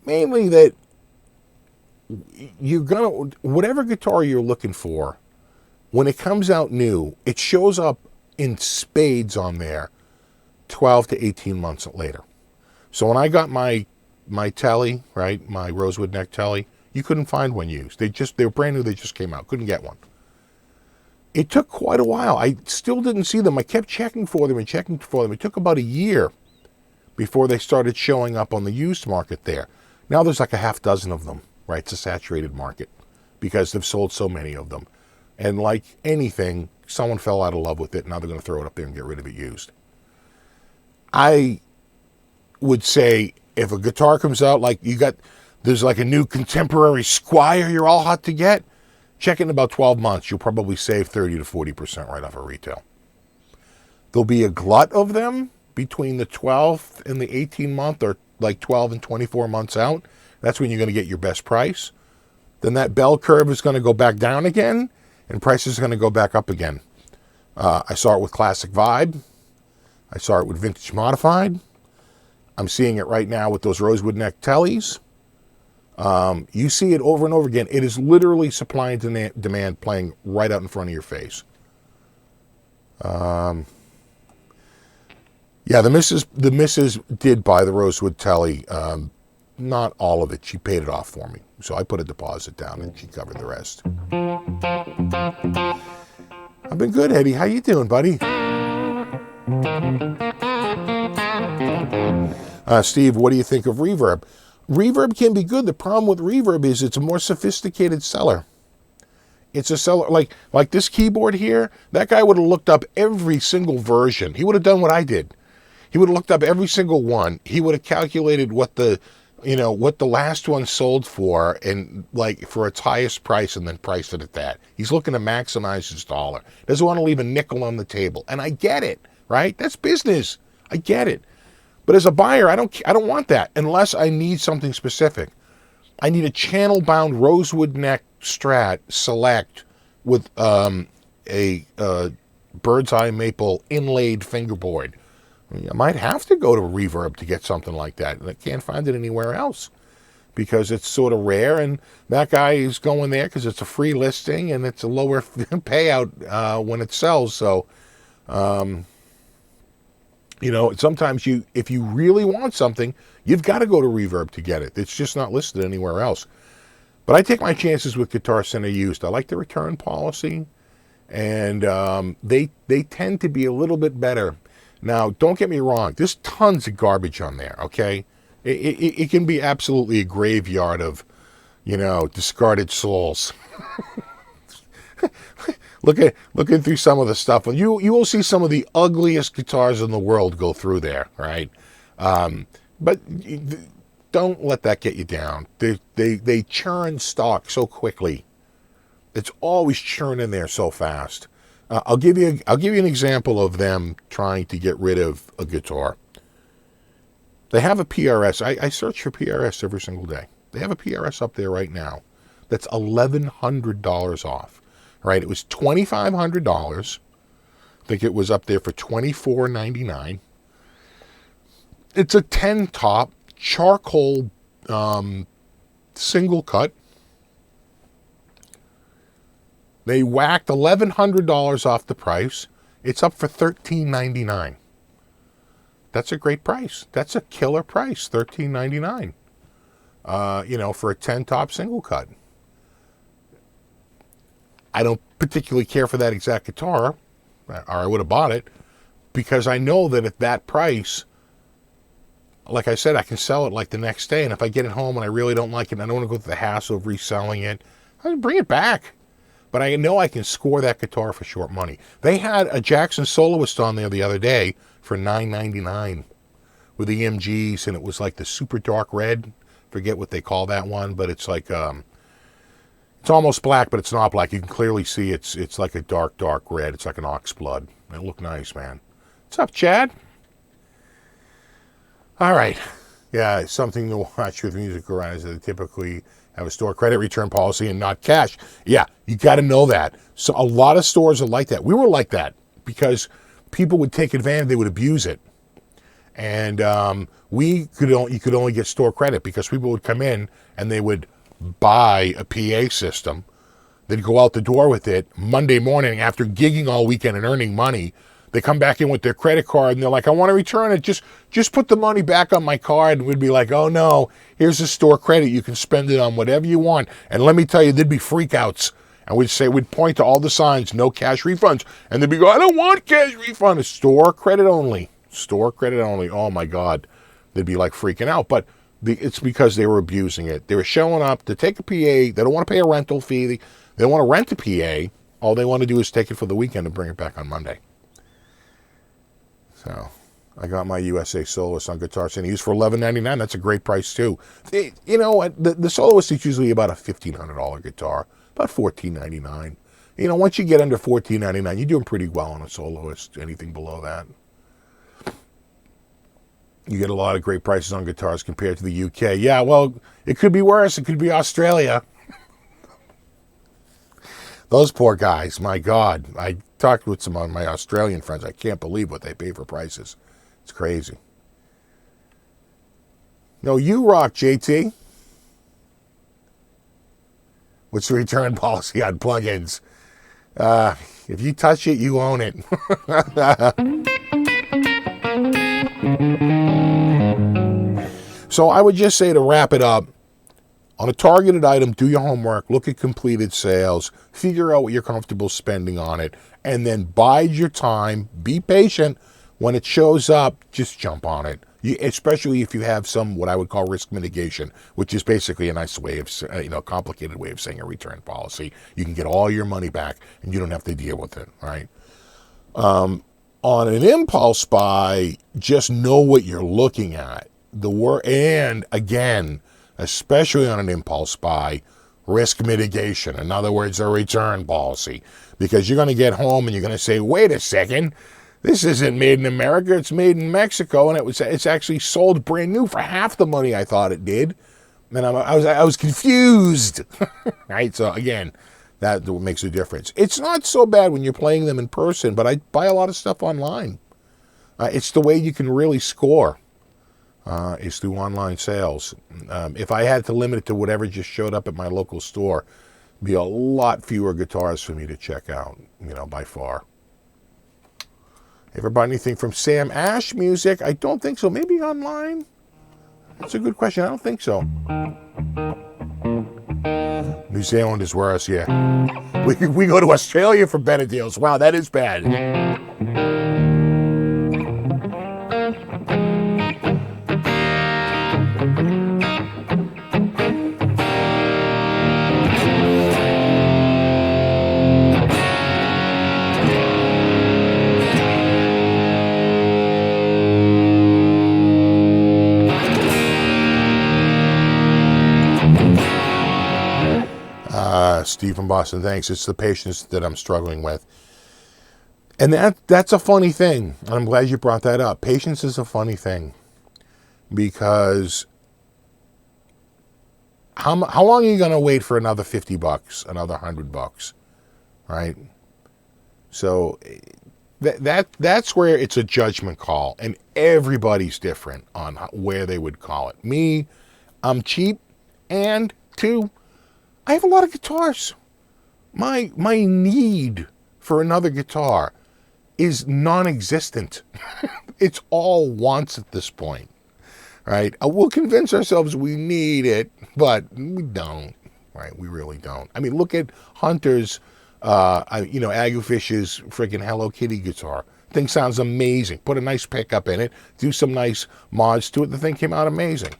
Mainly that whatever guitar you're looking for, when it comes out new, it shows up in spades on there 12 to 18 months later. So when I got my telly, right, my rosewood neck telly, you couldn't find one used. They were brand new, they just came out. Couldn't get one. It took quite a while. I still didn't see them. I kept checking for them and checking for them. It took about a year before they started showing up on the used market there. Now there's like a half dozen of them, right? It's a saturated market because they've sold so many of them. And like anything, someone fell out of love with it. Now they're going to throw it up there and get rid of it used. I would say if a guitar comes out, like there's like a new contemporary Squire you're all hot to get, check it in about 12 months. You'll probably save 30 to 40% right off of retail. There'll be a glut of them between the 12th and the 18 month, or like 12 and 24 months out. That's when you're going to get your best price. Then that bell curve is going to go back down again, and prices are going to go back up again. I saw it with Classic Vibe. I saw it with Vintage Modified. I'm seeing it right now with those rosewood neck tellies. You see it over and over again. It is literally supply and demand playing right out in front of your face. Yeah, the missus did buy the rosewood telly. Not all of it. She paid it off for me. So I put a deposit down and she covered the rest. I've been good, Eddie. How you doing, buddy? Steve, what do you think of reverb? Reverb can be good. The problem with reverb is it's a more sophisticated seller. It's a seller like this keyboard here. That guy would have looked up every single version. He would have done what I did. He would have looked up every single one. He would have calculated what the last one sold for, and like for its highest price, and then priced it at that. He's looking to maximize his dollar. Doesn't want to leave a nickel on the table. And I get it, right? That's business. I get it. But as a buyer, I don't want that unless I need something specific. I need a channel-bound rosewood neck Strat Select with a bird's eye maple inlaid fingerboard. I might have to go to Reverb to get something like that. I can't find it anywhere else because it's sort of rare, and that guy is going there because it's a free listing and it's a lower payout when it sells. So, sometimes if you really want something, you've got to go to Reverb to get it. It's just not listed anywhere else. But I take my chances with Guitar Center used. I like the return policy, and they tend to be a little bit better. Now, don't get me wrong. There's tons of garbage on there, okay? It can be absolutely a graveyard of, discarded souls. Looking through some of the stuff, you will see some of the ugliest guitars in the world go through there, right? But don't let that get you down. They churn stock so quickly. It's always churning there so fast. I'll give you an example of them trying to get rid of a guitar. They have a PRS. I search for PRS every single day. They have a PRS up there right now that's $1,100 off. right? It was $2,500. I think it was up there for $24.99. It's a 10 top charcoal single cut. They whacked $1,100 off the price. It's up for $13.99. That's a great price. That's a killer price, $13.99. For a 10 top single cut. I don't particularly care for that exact guitar, or I would have bought it, because I know that at that price, like I said, I can sell it like the next day. And if I get it home and I really don't like it, and I don't want to go through the hassle of reselling it, I can bring it back. But I know I can score that guitar for short money. They had a Jackson Soloist on there the other day for $9.99 with EMGs, and it was like the super dark red. Forget what they call that one, but it's like it's almost black, but it's not black. You can clearly see it's like a dark red. It's like an ox blood. It looked nice, man. What's up, Chad? All right. Yeah, something to watch with music garages. They typically have a store credit return policy and not cash. Yeah, you got to know that. So a lot of stores are like that. We were like that because people would take advantage. They would abuse it. And you could only get store credit because people would come in and they would buy a PA system. They'd go out the door with it Monday morning after gigging all weekend and earning money. They come back in with their credit card and they're like, I want to return it. Just put the money back on my card. And we'd be like, oh no, here's the store credit. You can spend it on whatever you want. And let me tell you, there'd be freakouts. And we'd point to all the signs, no cash refunds. And they'd be going, I don't want cash refund. It's store credit only. Store credit only. Oh my God. They'd be like freaking out. But it's because they were abusing it. They were showing up to take a PA. They don't want to pay a rental fee. They don't want to rent a PA. All they want to do is take it for the weekend and bring it back on Monday. So I got my USA Soloist on Guitar Center used for $11.99. That's a great price too. You know what? The Soloist is usually about a $1,500 guitar, about $14.99. You know, once you get under $14.99, you're doing pretty well on a Soloist. Anything below that, you get a lot of great prices on guitars compared to the UK. Yeah, well, it could be worse. It could be Australia. Those poor guys, my God. I talked with some of my Australian friends. I can't believe what they pay for prices. It's crazy. No, you rock, JT. What's the return policy on plugins? If you touch it, you own it. So I would just say, to wrap it up, on a targeted item, do your homework, look at completed sales, figure out what you're comfortable spending on it, and then bide your time, be patient. When it shows up, just jump on it. Especially if you have some, what I would call risk mitigation, which is basically a nice way of, complicated way of saying a return policy. You can get all your money back and you don't have to deal with it, right? On an impulse buy, just know what you're looking at. And again, especially on an impulse buy, risk mitigation. In other words, a return policy. Because you're going to get home and you're going to say, wait a second, this isn't made in America, it's made in Mexico, and it's actually sold brand new for half the money I thought it did. And I was confused. Right? So again, that makes a difference. It's not so bad when you're playing them in person, but I buy a lot of stuff online. It's the way you can really score. Is through online sales. If I had to limit it to whatever just showed up at my local store, it'd be a lot fewer guitars for me to check out, by far. Ever bought anything from Sam Ash Music? I don't think so. Maybe online? That's a good question. I don't think so. New Zealand is worse, yeah. We go to Australia for better deals. Wow, that is bad. Steve from Boston, thanks. It's the patience that I'm struggling with. And that's a funny thing. I'm glad you brought that up. Patience is a funny thing. Because how long are you going to wait for another $50, another $100? right? So that's where it's a judgment call, and everybody's different on where they would call it. Me, I'm cheap, and two, I have a lot of guitars. My need for another guitar is non-existent. It's all wants at this point, right? We'll convince ourselves we need it, but we don't, right? We really don't. I mean, look at Hunter's, Agufish's freaking Hello Kitty guitar. Thing sounds amazing. Put a nice pickup in it, do some nice mods to it. The thing came out amazing,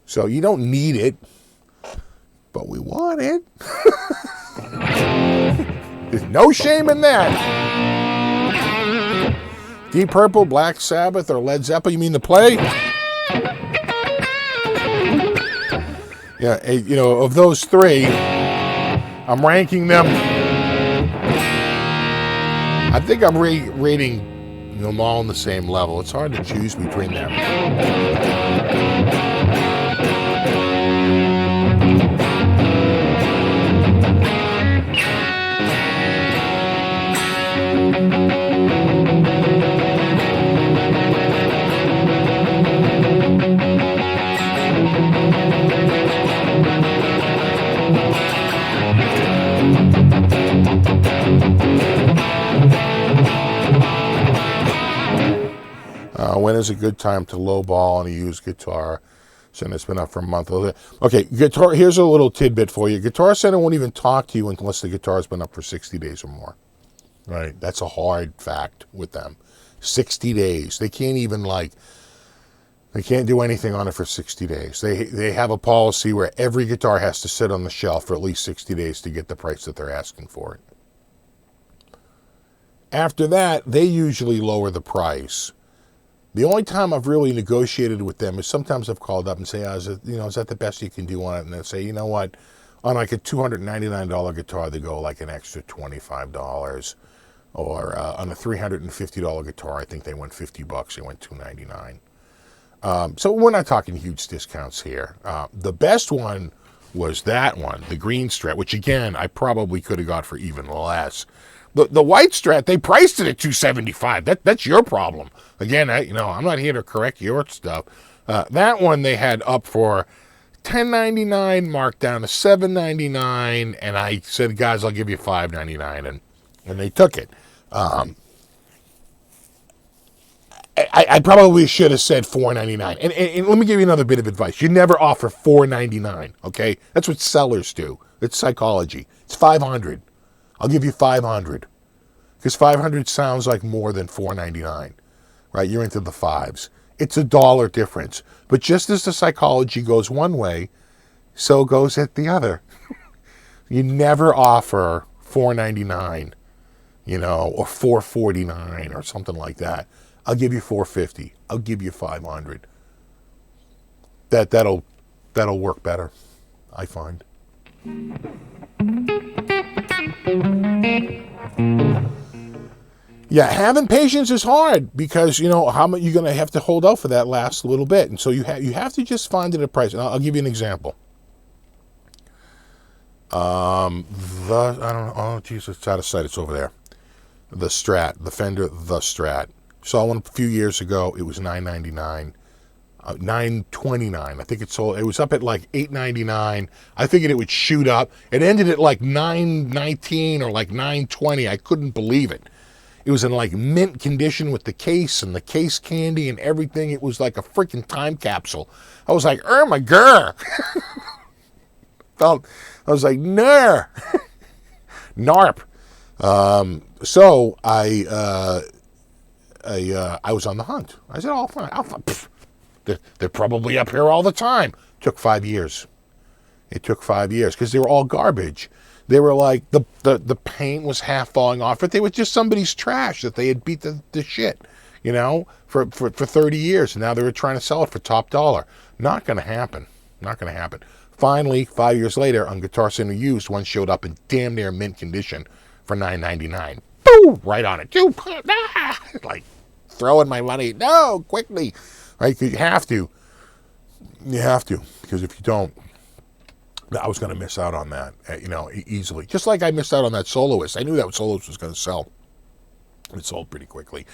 So you don't need it, but we want it. There's no shame in that. Deep Purple, Black Sabbath, or Led Zeppelin, you mean the play? Yeah, of those three, I'm ranking them. I think I'm rating them all on the same level. It's hard to choose between them. When is a good time to lowball on a used guitar? So it's been up for a month. Okay, guitar. Here's a little tidbit for you. Guitar Center won't even talk to you unless the guitar's been up for 60 days or more. Right? That's a hard fact with them. 60 days. They can't even they can't do anything on it for 60 days. They have a policy where every guitar has to sit on the shelf for at least 60 days to get the price that they're asking for it. After that, they usually lower the price. The only time I've really negotiated with them is sometimes I've called up and say, is that the best you can do on it? And they say, you know what, on like a $299 guitar, they go like an extra $25. Or on a $350 guitar, I think they went $50. They went $299. So we're not talking huge discounts here. The best one was that one, the green Strat, which again, I probably could have got for even less. The white Strat, they priced it at $275. That's your problem. Again, I'm not here to correct your stuff. That one they had up for $10.99, marked down to $7.99, and I said, guys, I'll give you $5.99, and they took it. I probably should have said $4.99. And let me give you another bit of advice. You never offer $4.99, okay? That's what sellers do. It's psychology. It's $500. I'll give you $500. Because $500 sounds like more than $4.99, right? You're into the fives. It's $1 difference. But just as the psychology goes one way, so goes it the other. You never offer $4.99, or $4.49 or something like that. I'll give you $4.50. I'll give you $500. That'll work better, I find. Yeah, having patience is hard because how much you're going to have to hold out for that last little bit, and so you have to just find it a price. And I'll give you an example. I don't know. Oh, Jesus, it's out of sight. It's over there. The Strat, the Fender, the Strat. Saw one a few years ago. It was $9.99, $9.29. I think it sold. It was up at like $8.99. I figured it would shoot up. It ended at like $9.19 or like $9.20. I couldn't believe it. It was in like mint condition with the case and the case candy and everything. It was like a freaking time capsule. I was like, my girl. I was like, nar. Narp. So I was on the hunt. I said, "Oh, fine. They're probably up here all the time." Took 5 years. It took 5 years because they were all garbage. They were like the paint was half falling off, but they were just somebody's trash that they had beat the shit, for 30 years, and now they were trying to sell it for top dollar. Not going to happen. Not going to happen. Finally, 5 years later, on Guitar Center Used, one showed up in damn near mint condition for $9.99. Boom! Right on it. Like throwing my money. No, quickly. Right? You have to. You have to. Because if you don't, I was going to miss out on that, easily. Just like I missed out on that Soloist. I knew that Soloist was going to sell. It sold pretty quickly.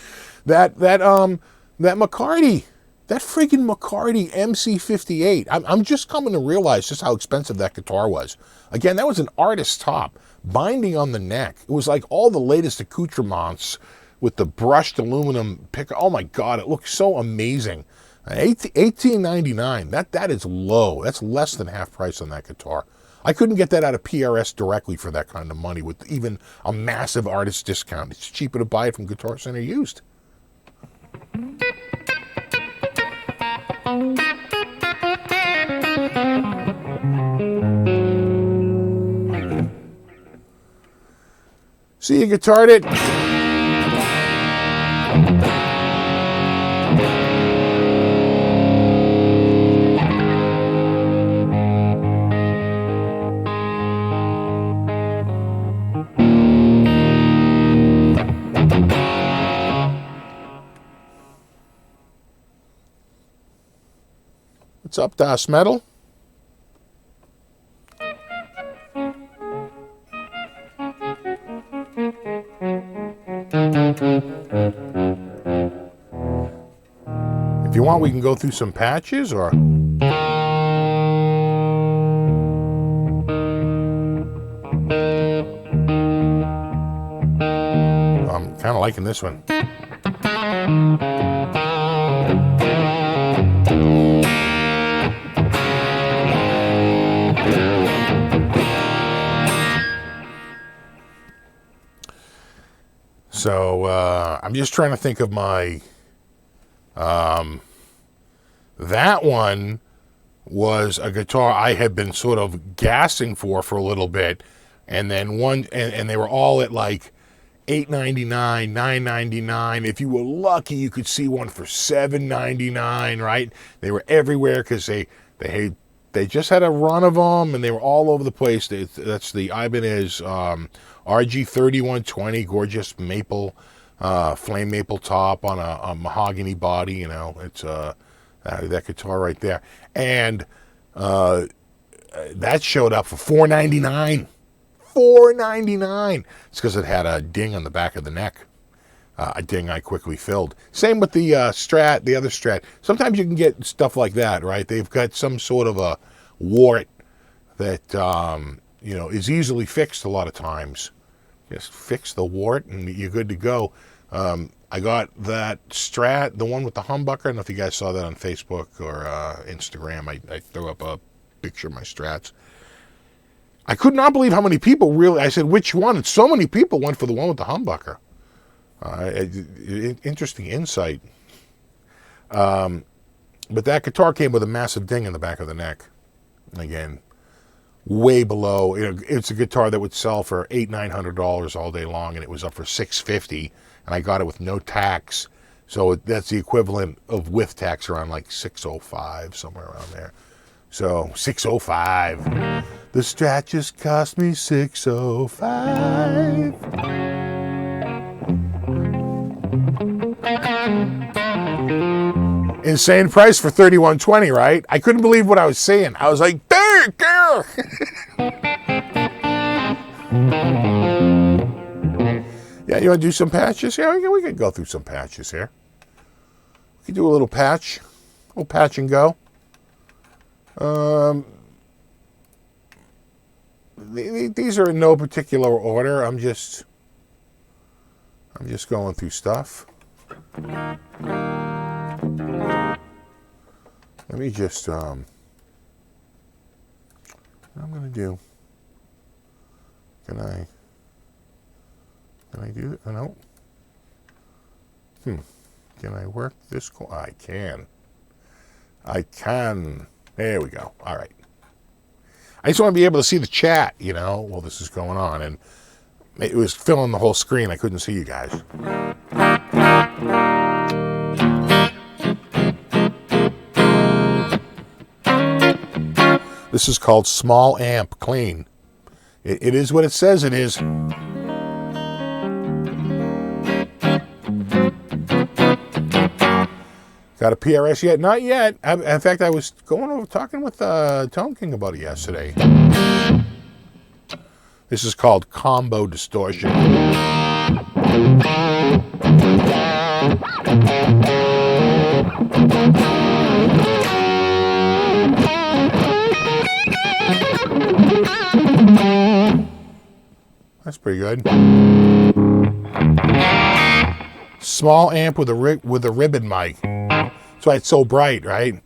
That McCarty, that freaking McCarty MC58. I'm just coming to realize just how expensive that guitar was. Again, that was an artist top, binding on the neck. It was like all the latest accoutrements with the brushed aluminum pick. Oh my God, it looked so amazing. $18.99. That is low. That's less than half price on that guitar. I couldn't get that out of PRS directly for that kind of money with even a massive artist discount. It's cheaper to buy it from Guitar Center used. See, you guitared it. What's up, Das Metal? If you want, we can go through some patches, or... I'm kind of liking this one. So I'm just trying to think of my, that one was a guitar I had been sort of gassing for a little bit, and then and they were all at like $8.99, $9.99. If you were lucky, you could see one for $7.99, right? They were everywhere because they just had a run of them, and they were all over the place. That's the Ibanez RG3120, gorgeous maple, flame maple top on a mahogany body. It's that guitar right there, and that showed up for $4.99. $4.99. It's because it had a ding on the back of the neck. A ding I quickly filled. Same with the Strat, the other Strat. Sometimes you can get stuff like that, right? They've got some sort of a wart that is easily fixed a lot of times. Just fix the wart and you're good to go. I got that Strat, the one with the humbucker. I don't know if you guys saw that on Facebook or Instagram. I threw up a picture of my Strats. I could not believe how many people really... I said, which one? And so many people went for the one with the humbucker. Interesting insight. But that guitar came with a massive ding in the back of the neck. Again, way below. It's a guitar that would sell for $800-900 all day long, and it was up for $650, and I got it with no tax. So that's the equivalent of with tax, around like $605, somewhere around there. So $605. The Strat just cost me $605. Insane price for $31.20, right? I couldn't believe what I was seeing. I was like, there. Yeah, you want to do some patches? Yeah, we can go through some patches here. We can do a little patch. A little patch and go. These are in no particular order. I'm just going through stuff. Let me just what I'm gonna do. Can I do it? No. Can I work this? I can. There we go. All right. I just want to be able to see the chat, while this is going on. And it was filling the whole screen. I couldn't see you guys. This is called Small Amp Clean. It is what it says it is. Got Got a PRS yet? Not yet. In fact, I was going over talking with Tone King about it yesterday. This is called Combo Distortion. That's pretty good. Small amp with a ribbon mic. That's why it's so bright, right?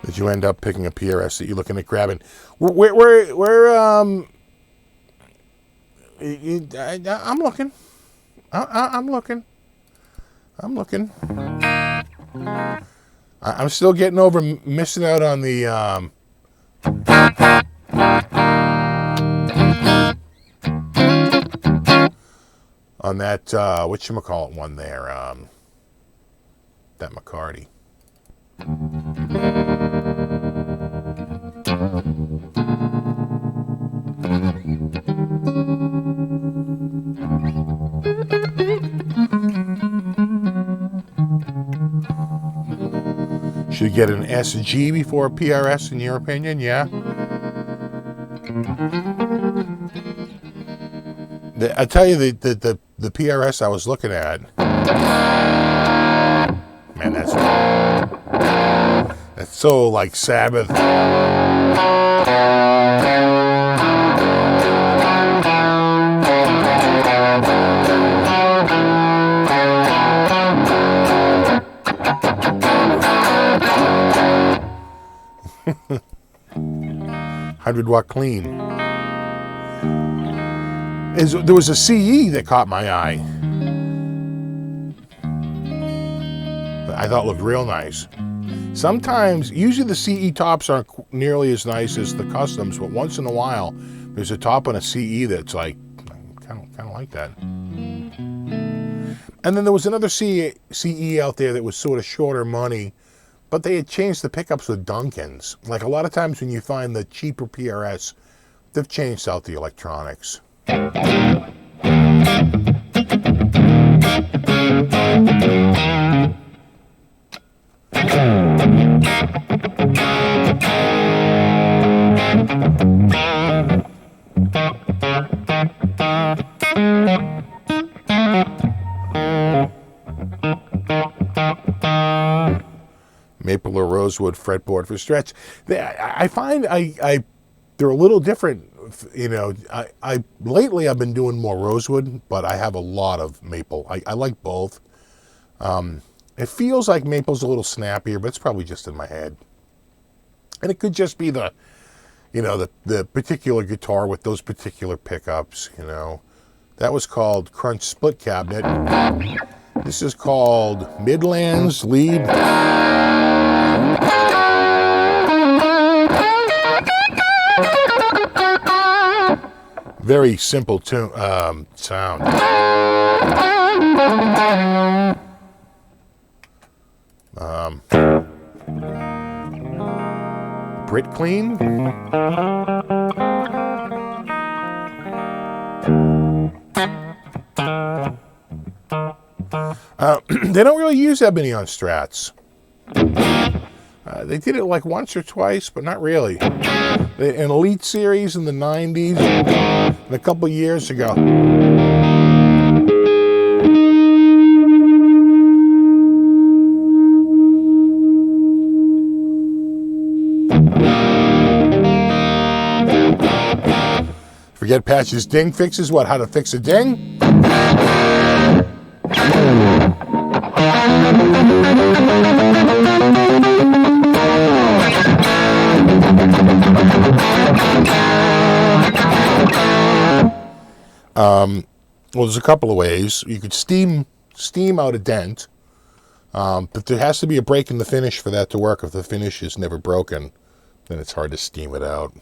Did you end up picking a PRS that you're looking at grabbing? I'm looking. I'm looking. I'm still getting over missing out on the on that whatchamacallit one there, that McCarty. Should you get an SG before a PRS, in your opinion? Yeah. I tell you, the PRS I was looking at, man, that's so like Sabbath. $100-watt clean. There was a CE that caught my eye. I thought it looked real nice. Sometimes, usually the CE tops aren't nearly as nice as the customs, but once in a while, there's a top on a CE that's like, kind of like that. And then there was another CE out there that was sort of shorter money, but they had changed the pickups with Duncans. Like a lot of times when you find the cheaper PRS, they've changed out the electronics. Maple or rosewood fretboard for stretch. I find they're a little different. You know, lately I've been doing more rosewood, but I have a lot of maple. I like both. It feels like maple's a little snappier, but it's probably just in my head. And it could just be the particular guitar with those particular pickups, you know. That was called Crunch Split Cabinet. This is called Midlands Lead. Very simple sound. Brit clean. They don't really use ebony on Strats. They did it like once or twice, but not really. An Elite series in the 90s and a couple years ago. Forget Patch's ding fixes. What? How to fix a ding? Well, there's a couple of ways. You could steam out a dent, but there has to be a break in the finish for that to work. If the finish is never broken, then it's hard to steam it out.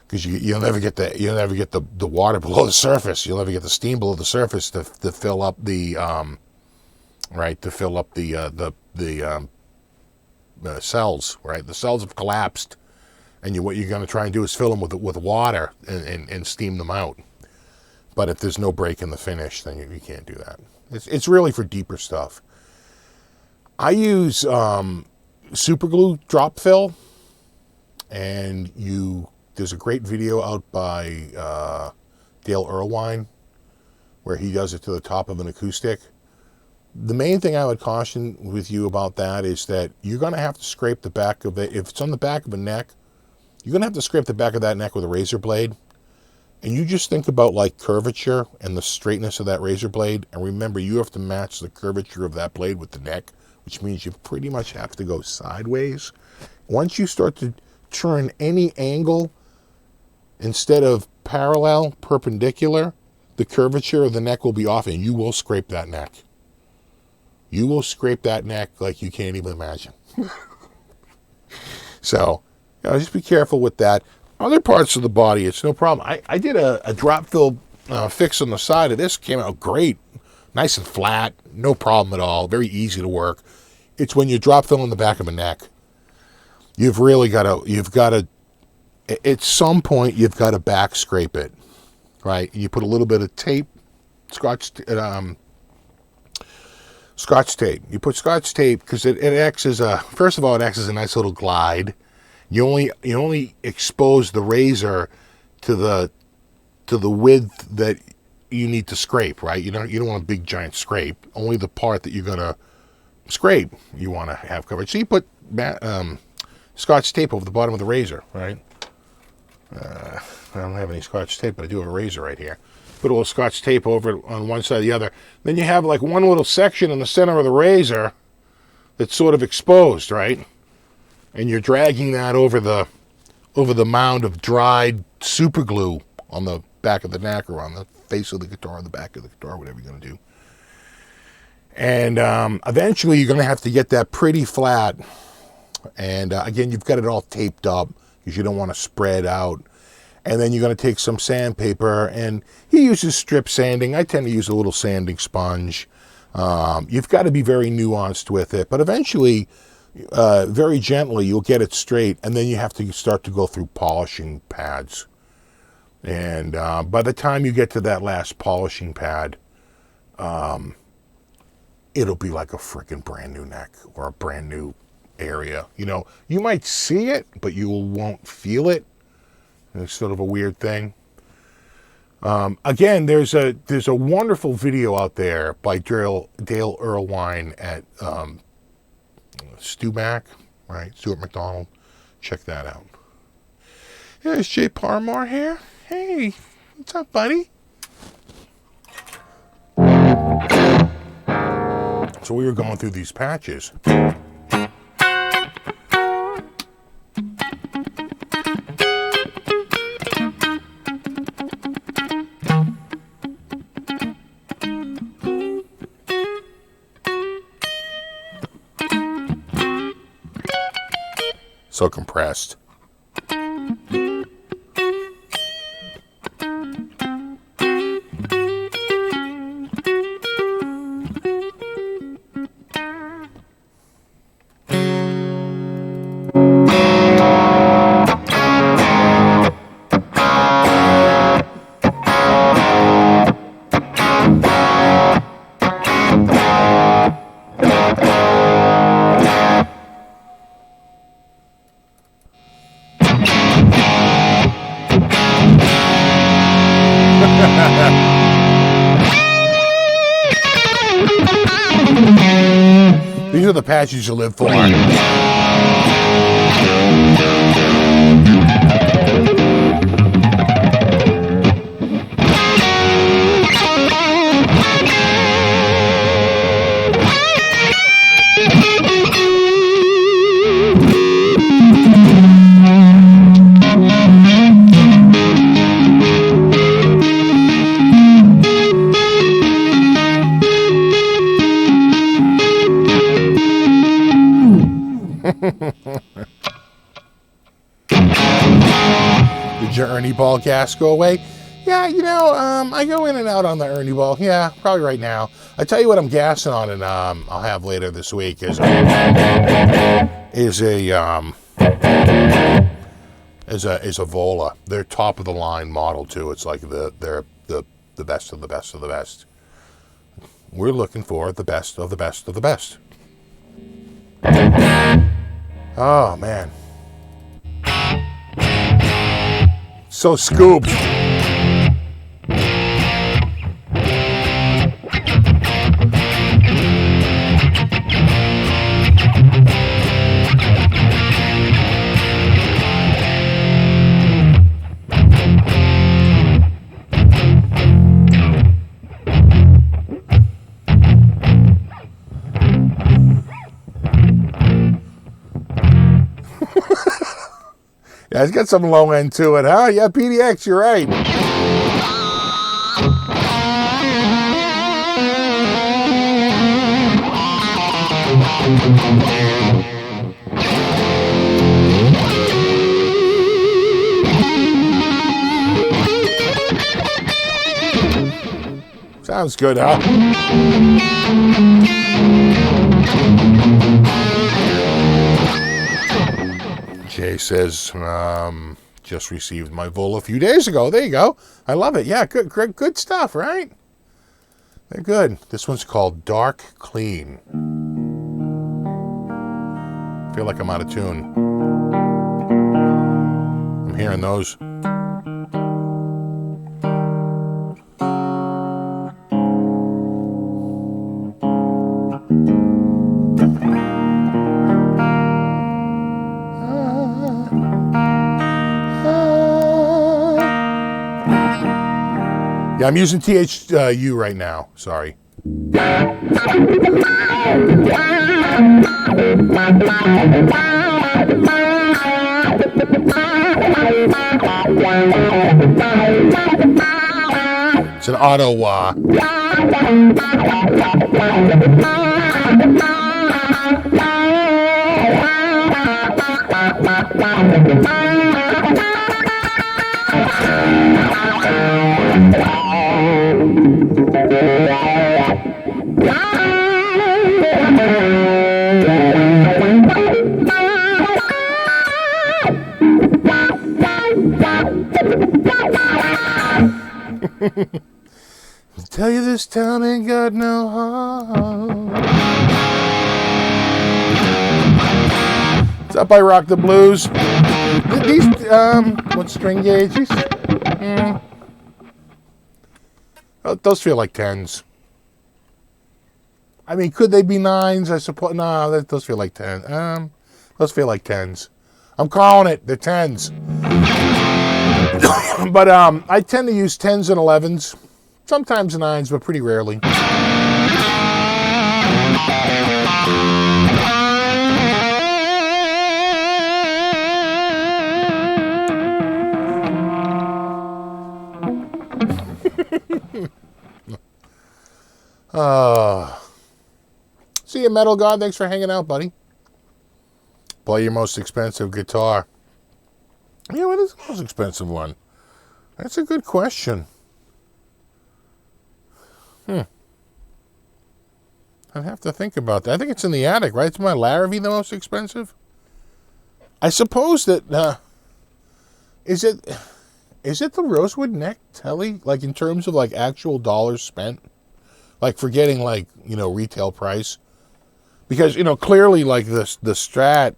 Because you'll never get the water below the surface. You'll never get the steam below the surface to fill up the right, to fill up the cells, right? The cells have collapsed, and what you're going to try and do is fill them with water and steam them out. But if there's no break in the finish, then you can't do that. It's really for deeper stuff. I use super glue drop fill, and there's a great video out by Dale Earlwine where he does it to the top of an acoustic. The main thing I would caution with you about that is that you're going to have to scrape the back of it. If it's on the back of a neck, you're going to have to scrape the back of that neck with a razor blade. And you just think about like curvature and the straightness of that razor blade. And remember, you have to match the curvature of that blade with the neck, which means you pretty much have to go sideways. Once you start to turn any angle instead of parallel, perpendicular, the curvature of the neck will be off and you will scrape that neck. You will scrape that neck like you can't even imagine. So, just be careful with that. Other parts of the body, it's no problem. I did a drop fill fix on the side of this. Came out great. Nice and flat. No problem at all. Very easy to work. It's when you drop fill in the back of a neck. You've got to, at some point, you've got to back scrape it. Right? You put a little bit of tape, scotch tape. You put scotch tape because it acts as first of all, it acts as a nice little glide. You only expose the razor to the width that you need to scrape, right? You don't want a big giant scrape. Only the part that you're gonna scrape you want to have covered. So you put scotch tape over the bottom of the razor, right? I don't have any scotch tape, but I do have a razor right here. Put a little scotch tape over it on one side or the other. Then you have like one little section in the center of the razor that's sort of exposed, right? And you're dragging that over the mound of dried super glue on the back of the neck or on the face of the guitar, the back of the guitar, whatever you're going to do. And eventually you're going to have to get that pretty flat. And again, you've got it all taped up because you don't want to spread out. And then you're going to take some sandpaper, and he uses strip sanding. I tend to use a little sanding sponge. You've got to be very nuanced with it, but eventually, very gently, you'll get it straight, and then you have to start to go through polishing pads. And by the time you get to that last polishing pad, it'll be like a freaking brand new neck or a brand new area. You might see it, but you won't feel it. It's sort of a weird thing. Again, there's a wonderful video out there by Dale Earlwine at Stumac, right? Stuart McDonald. Check that out. There's Jay Parmore here. Hey, what's up, buddy? So we were going through these patches. So compressed. These are the patches you live for. Did your Ernie Ball gas go away? Yeah, I go in and out on the Ernie ball. Yeah, probably right now. I tell you what I'm gassing on, and I'll have later this week is a Vola. They're top of the line model too. It's like they're the best of the best of the best. We're looking for the best of the best of the best. Oh man, so scooped. Yeah, it's got some low end to it, huh? Yeah, PDX, you're right. Sounds good, huh? Jay says, just received my Vola a few days ago. There you go. I love it. Yeah, good stuff, right? They're good. This one's called Dark Clean. I feel like I'm out of tune. I'm hearing those. Yeah, I'm using THU right now. Sorry. It's an auto wah. Tell you this town ain't got no heart. What's up, I Rock the Blues? These, what string gauges? Those feel like 10s. I mean, could they be 9s? I suppose. No, those feel like 10s. Those feel like 10s. I'm calling it. They're 10s. But I tend to use 10s and 11s. Sometimes 9s, but pretty rarely. See you, Metal God. Thanks for hanging out, buddy. Play your most expensive guitar. Yeah, what is the most expensive one? That's a good question. I'd have to think about that. I think it's in the attic, right? Is my Larrivee the most expensive? I suppose that, is it the Rosewood Neck Telly? Like, in terms of, like, actual dollars spent? Like, forgetting, like, retail price? Because, clearly, like, the Strat,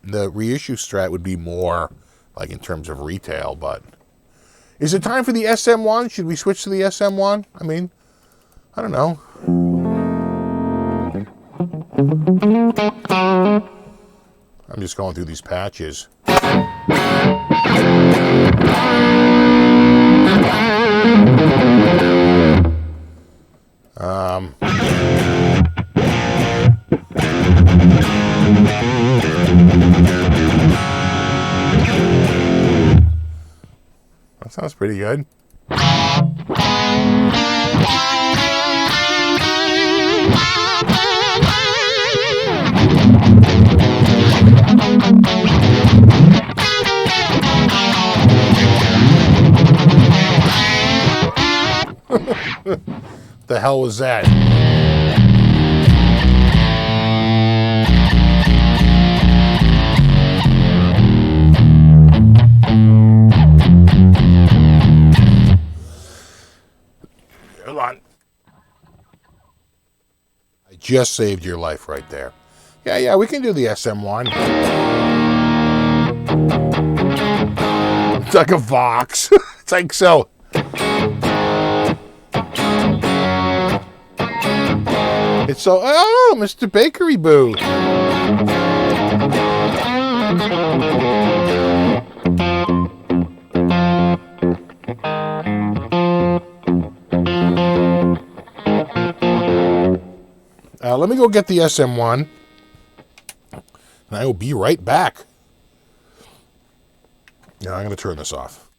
the reissue Strat would be more, like, in terms of retail, but... Is it time for the SM1? Should we switch to the SM1? I mean, I don't know. I'm just going through these patches. That sounds pretty good. the hell was that? Hold on. I just saved your life right there. Yeah, we can do the SM1. It's like a Vox. It's like so. It's so, oh, Mr. Bakery Boo. Let me go get the SM1, and I will be right back. Now I'm going to turn this off.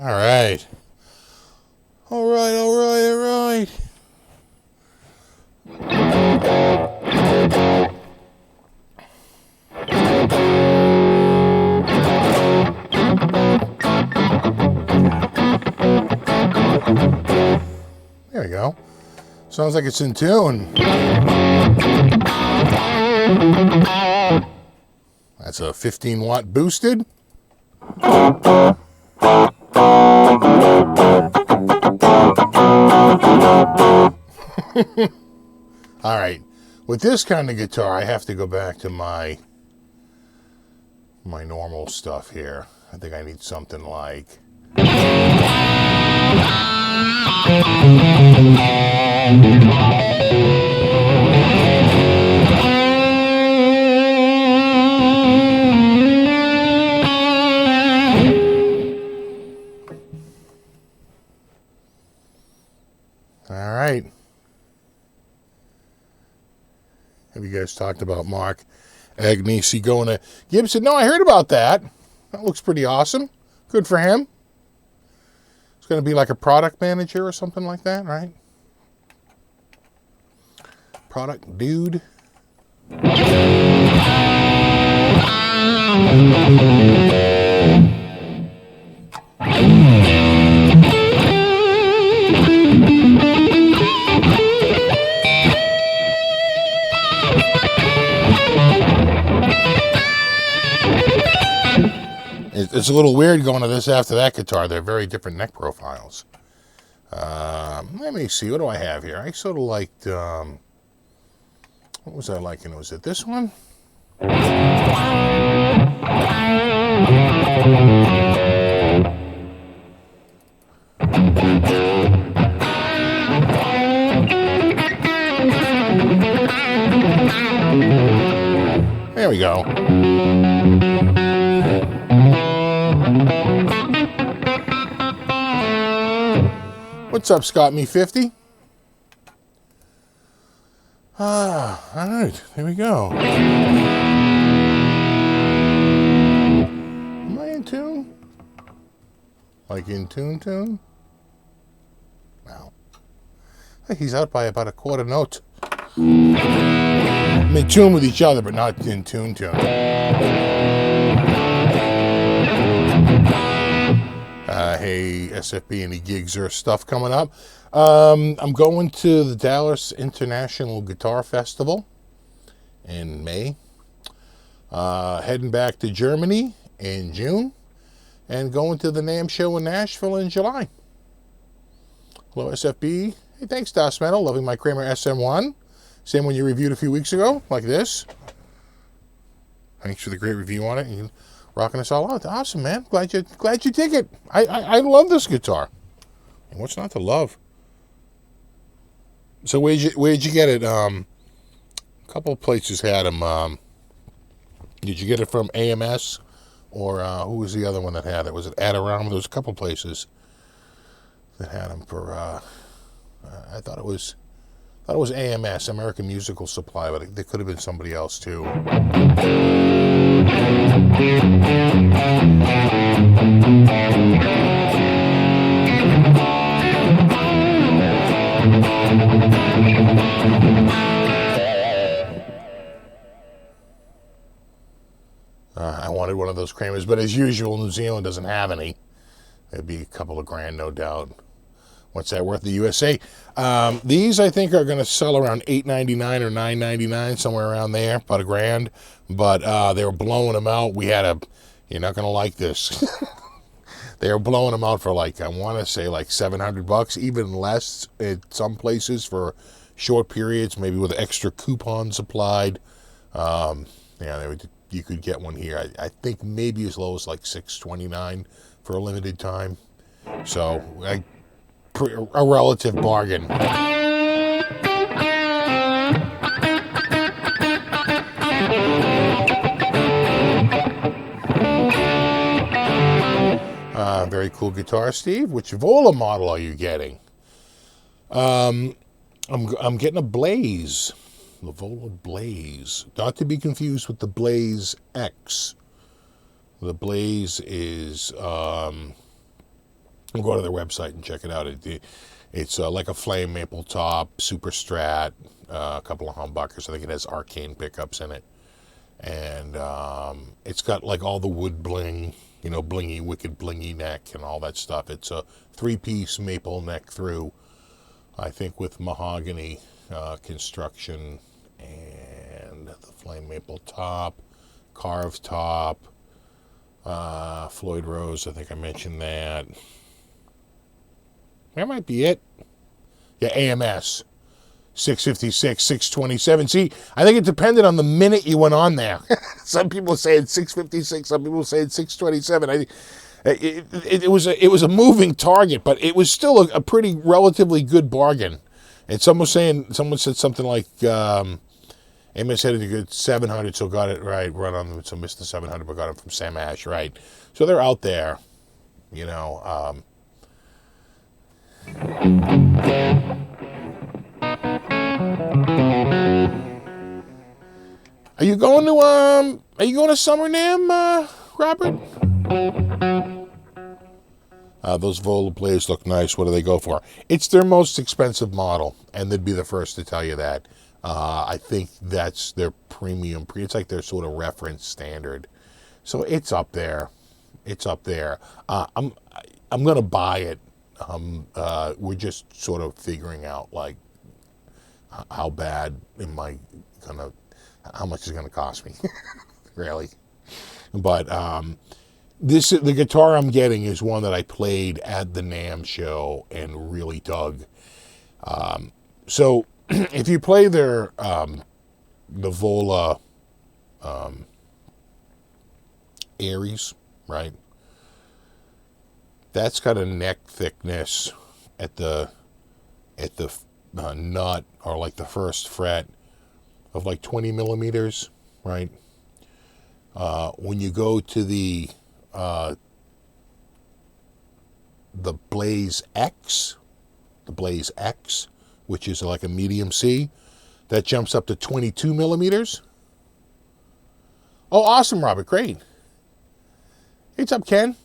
All right. All right. There we go. Sounds like it's in tune. That's a 15-watt boosted. All right. With this kind of guitar, I have to go back to my normal stuff here. I think I need something like... All right. Have you guys talked about Mark Agnesi going to Gibson? No, I heard about that. That looks pretty awesome. Good for him. It's going to be like a product manager or something like that, right? Product dude. It's a little weird going to this after that guitar. They're very different neck profiles. Let me see. What do I have here? I sort of liked... what was I liking? Was it this one? There we go. What's up, Scott Me 50? All right, here we go. Am I in tune? Like in tune? Wow. Hey, he's out by about a quarter note. I'm in tune with each other, but not in tune. Hey, SFB, any gigs or stuff coming up? I'm going to the Dallas International Guitar Festival in May. Heading back to Germany in June. And going to the NAMM show in Nashville in July. Hello, SFB. Hey, thanks, Das Metal. Loving my Kramer SM1. Same one you reviewed a few weeks ago, like this. Thanks for the great review on it. You rocking us all out. Awesome, man. Glad you dig it. I love this guitar. And what's not to love? So where'd you get it? A couple of places had them. Did you get it from AMS? Or who was the other one that had it? Was it Adorama? There was a couple places that had them for. I thought it was AMS, American Musical Supply, but there could have been somebody else too. I wanted one of those Kramers, but as usual, New Zealand doesn't have any. It'd be a couple of grand, no doubt. What's that worth? The USA. These I think are going to sell around $8.99 or $9.99, somewhere around there, about a grand. But they were blowing them out. You're not going to like this. They were blowing them out for I want to say $700, even less at some places for short periods, maybe with extra coupons applied. You could get one here. I think maybe as low as $6.29 for a limited time. So a relative bargain. Very cool guitar, Steve. Which Vola model are you getting? I'm getting a Blaze. The Vola Blaze. Not to be confused with the Blaze X. The Blaze is... I'll go to their website and check it out. It's like a flame maple top, super strat, a couple of humbuckers. I think it has arcane pickups in it. And it's got all the wood bling, blingy, wicked blingy neck and all that stuff. It's a 3-piece maple neck through, I think with mahogany construction and the flame maple top, carved top, Floyd Rose, I think I mentioned that. That might be it. Yeah, AMS. 656, 627. See, I think it depended on the minute you went on there. Some people say it's 656, some people say it's 627. It was a moving target, but it was still a pretty relatively good bargain. And someone said something like Amos said it good 700, so got it right on them. So missed the 700, but got it from Sam Ash, right? So they're out there, Are you going to Summer NAMM, Robert? Those Vola Blaze look nice. What do they go for? It's their most expensive model, and they'd be the first to tell you that. I think that's their premium. It's like their sort of reference standard. So it's up there. I'm gonna buy it. We're just sort of figuring out how bad am I gonna, how much is it gonna cost me, really. But the guitar I'm getting is one that I played at the NAMM show and really dug. So if you play their the Vola Aries, right? That's got a neck thickness at the nut, or the first fret, of 20 millimeters, right? When you go to the Blaze X, the Blaze X, which is like a medium C. That jumps up to 22 millimeters. Oh, awesome, Robert. Great. Hey, what's up, Ken?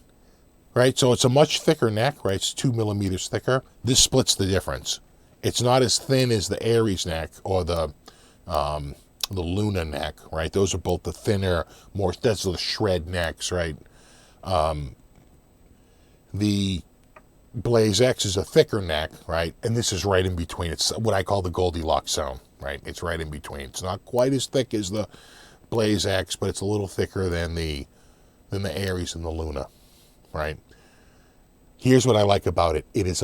Right, so it's a much thicker neck, right? It's 2 millimeters thicker. This splits the difference. It's not as thin as the Aries neck or the Luna neck, right? Those are both the thinner, that's the shred necks, right? The Blaze X is a thicker neck, right? And this is right in between. It's what I call the Goldilocks zone, right? It's right in between. It's not quite as thick as the Blaze X, but it's a little thicker than the Aries and the Luna, right? Here's what I like about it. It is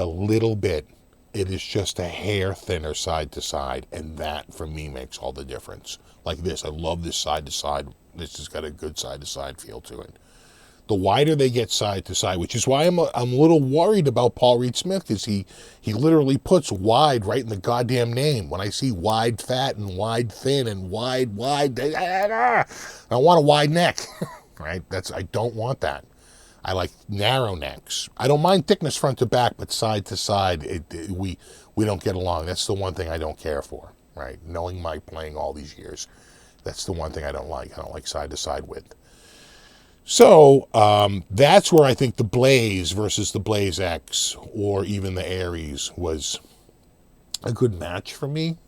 just a hair thinner side to side, and that for me makes all the difference. Like this, I love this side to side. This has got a good side to side feel to it. The wider they get side to side, which is why I'm a little worried about Paul Reed Smith, because he literally puts wide right in the goddamn name. When I see wide fat and wide thin and wide, I want a wide neck, right? I don't want that. I like narrow necks. I don't mind thickness front to back, but side to side, we don't get along. That's the one thing I don't care for, right? Knowing my playing all these years, that's the one thing I don't like. I don't like side to side width. So that's where I think the Blaze versus the Blaze X or even the Aries was a good match for me.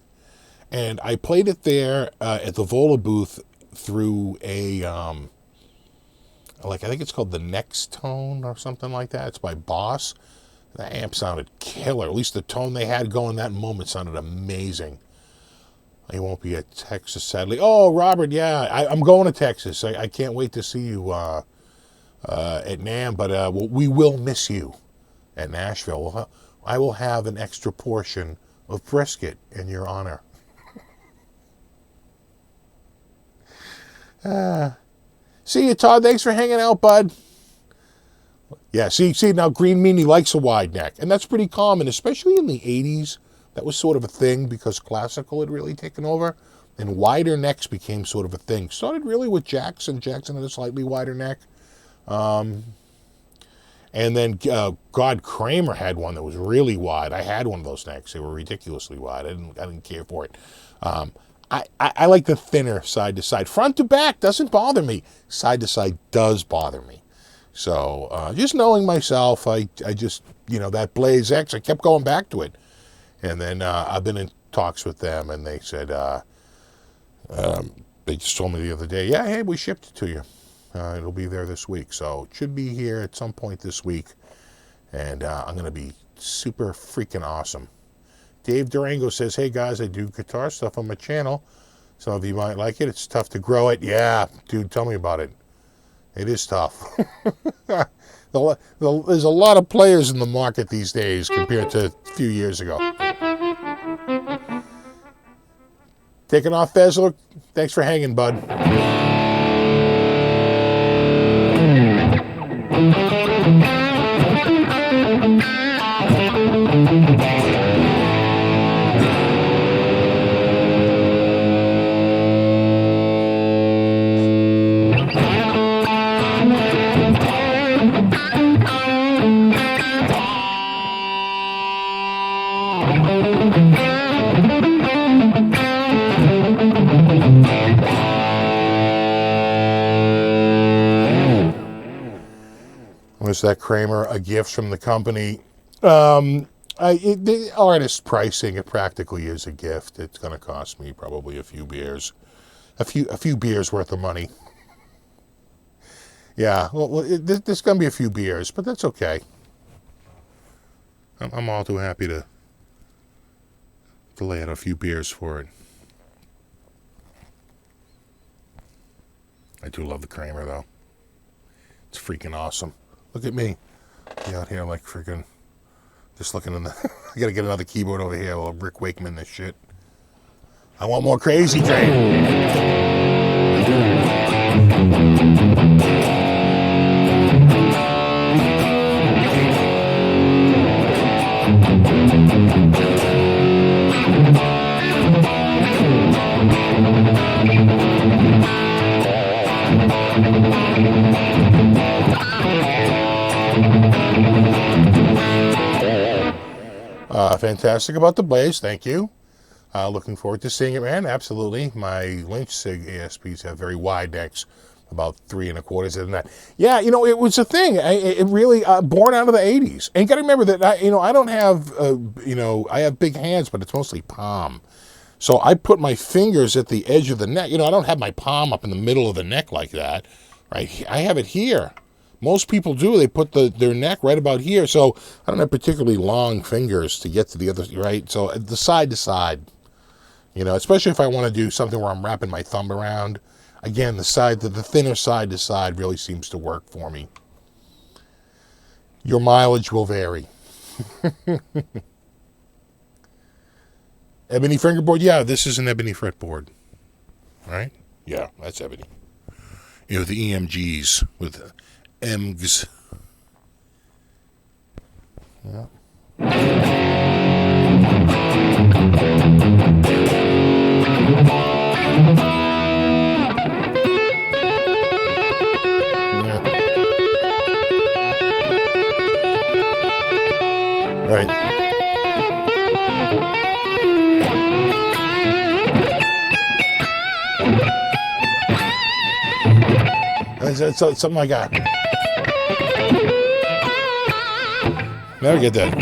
And I played it there at the Vola booth through a, I think it's called the Next Tone or something like that. It's by Boss. The amp sounded killer. At least the tone they had going that moment sounded amazing. I won't be at Texas, sadly. Oh, Robert, yeah, I'm going to Texas. I can't wait to see you at NAMM, but we will miss you at Nashville. I will have an extra portion of brisket in your honor. See you, Todd. Thanks for hanging out, bud. Yeah, see, now Green Meanie likes a wide neck, and that's pretty common, especially in the 80s. That was sort of a thing because classical had really taken over, and wider necks became sort of a thing. Started really with Jackson. Jackson had a slightly wider neck. And then God Kramer had one that was really wide. I had one of those necks. They were ridiculously wide. I didn't care for it. I like the thinner side to side. Front to back doesn't bother me. Side to side does bother me. So just knowing myself, I just, that Blaze X, I kept going back to it. And then I've been in talks with them, and they said, they just told me the other day, yeah, hey, we shipped it to you. It'll be there this week. So it should be here at some point this week. And I'm going to be super freaking awesome. Dave Durango says, hey, guys, I do guitar stuff on my channel. Some of you might like it. It's tough to grow it. Yeah, dude, tell me about it. It is tough. There's a lot of players in the market these days compared to a few years ago. Taking off, Fezler. Thanks for hanging, bud. Was that Kramer a gift from the company? The artist pricing, it practically is a gift. It's going to cost me probably a few beers, a few beers worth of money. Yeah, well, there's going to be a few beers, but that's okay. I'm all too happy to lay out a few beers for it. I do love the Kramer, though. It's freaking awesome. Look at me. Be out here like freaking just looking in the... I gotta get another keyboard over here while Rick Wakeman this shit. I want more Crazy Train. Fantastic about the Blaze, thank you. Looking forward to seeing it, man. Absolutely. My Lynch Sig ASPs have very wide necks, about 3 1/4 than that. Yeah, it was a thing. It really born out of the 80s. And you got to remember that I don't have I have big hands, but it's mostly palm. So I put my fingers at the edge of the neck. I don't have my palm up in the middle of the neck like that, right? I have it here. Most people do. They put their neck right about here. So I don't have particularly long fingers to get to the other, right? So the side to side, especially if I want to do something where I'm wrapping my thumb around. Again, the thinner side to side really seems to work for me. Your mileage will vary. Ebony fingerboard? Yeah, this is an ebony fretboard. Right? Yeah, that's ebony. The EMGs with EMGs. Yeah. Right. That's something I got. Never get that.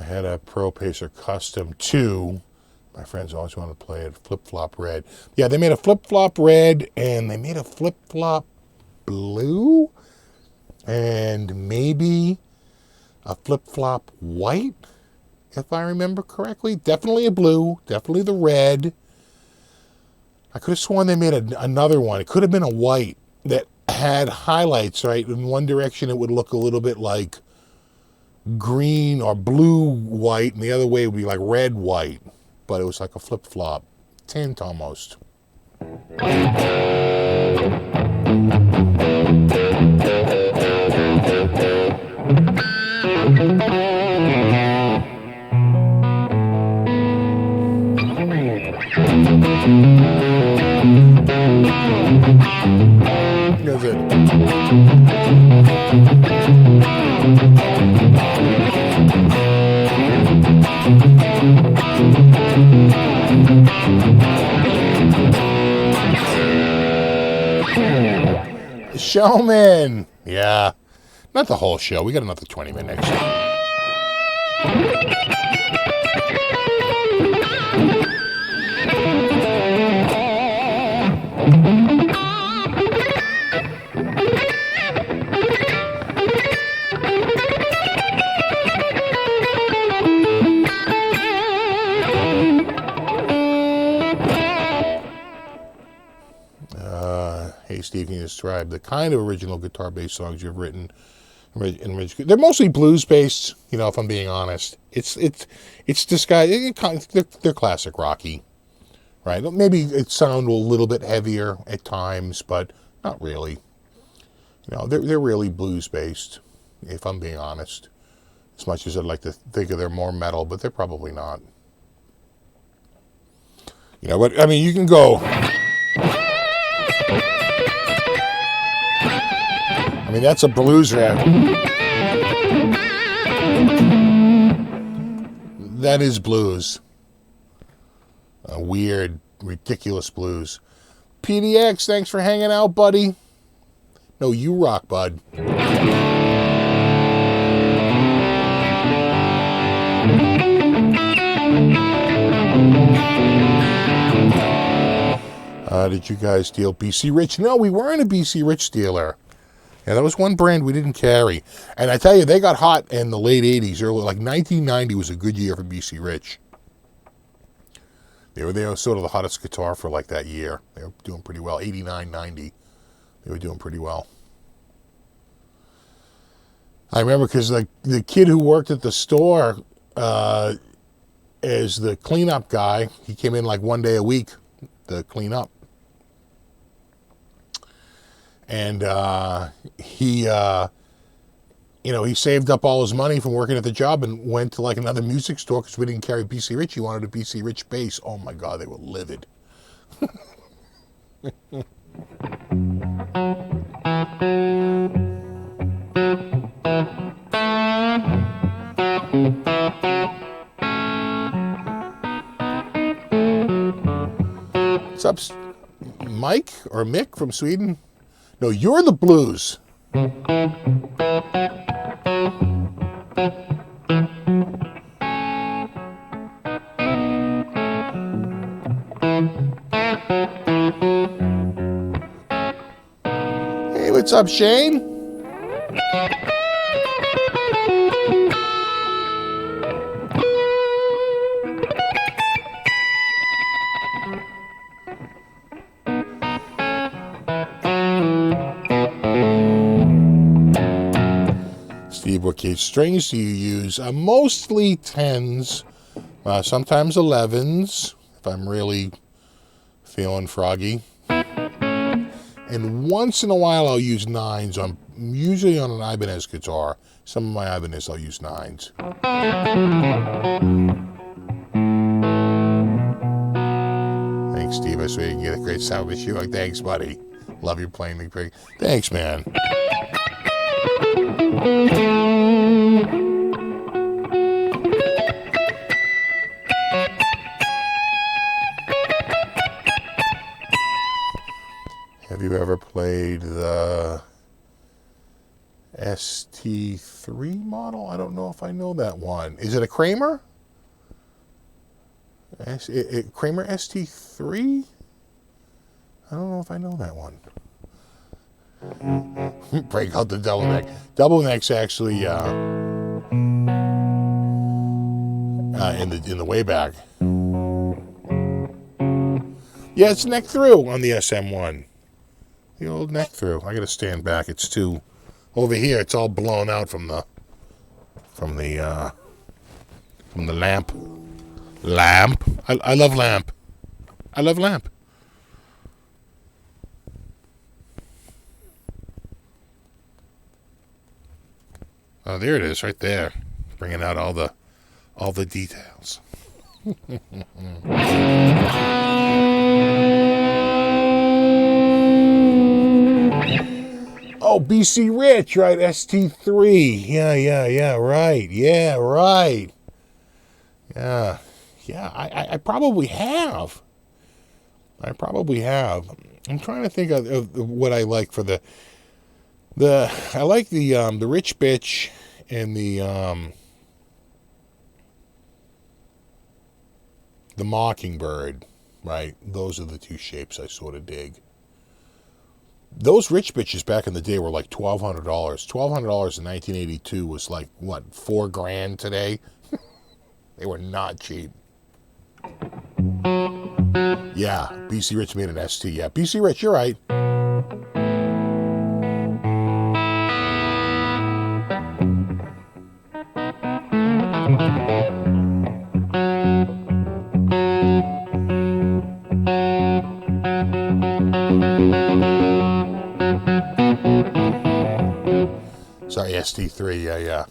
I had a Pro Pacer Custom 2. My friends always wanted to play it, flip-flop red. Yeah, they made a flip-flop red, and they made a flip-flop blue, and maybe a flip-flop white, if I remember correctly. Definitely a blue, definitely the red. I could have sworn they made another one. It could have been a white that had highlights, right? In one direction, it would look a little bit like green or blue white, and the other way would be like red white. But it was like a flip-flop tint almost. That's it. Showman. Yeah. Not the whole show. We got another 20 minutes. Hey, Steve, can you describe the kind of original guitar-based songs you've written? They're mostly blues-based, if I'm being honest. It's this guy, they're classic rocky, right? Maybe it sound a little bit heavier at times, but not really. They're really blues-based, if I'm being honest. As much as I'd like to think of they're more metal, but they're probably not. But I mean, you can go. I mean, that's a blues rap. That is blues. A weird, ridiculous blues. PDX, thanks for hanging out, buddy. No, you rock, bud. Did you guys deal BC Rich? No, we weren't a BC Rich dealer. Yeah, that was one brand we didn't carry. And I tell you, they got hot in the late 80s. Early, like 1990 was a good year for BC Rich. They were sort of the hottest guitar for like that year. They were doing pretty well. 89, 90. They were doing pretty well. I remember because the kid who worked at the store as the cleanup guy, he came in like one day a week to clean up. And he he saved up all his money from working at the job and went to like another music store because we didn't carry BC Rich. He wanted a BC Rich bass. Oh my God, they were livid. What's up, Mike or Mick from Sweden? No, you're the blues. Hey, what's up, Shane? Steve, what case strings do you use? Mostly 10s, sometimes 11s, if I'm really feeling froggy. And once in a while I'll use 9s, usually on an Ibanez guitar. Some of my Ibanez I'll use 9s. Thanks, Steve. I swear you can get a great sound with you. Thanks, buddy. Love your playing the great. Thanks, man. Have you ever played the ST3 model? I don't know if I know that one. Is it a Kramer? Kramer ST3? I don't know if I know that one. Break out the double neck. Double neck's actually in the way back. Yeah, it's neck through on the SM1. The old neck through. I gotta stand back. It's too over here. It's all blown out from the lamp. I love lamp. I love lamp. Oh, there it is, right there, bringing out all the details. Oh, BC Rich, right? ST3. Yeah, right. Yeah, right. Yeah. I probably have. I'm trying to think of what I like for the I like the Rich Bitch and the Mockingbird, right? Those are the two shapes I sort of dig. Those Rich Bitches back in the day were like $1,200. $1,200 in 1982 was like, what, $4,000 today? They were not cheap. Yeah, BC Rich made an ST. Yeah, BC Rich, you're right. Sorry, ST3, yeah.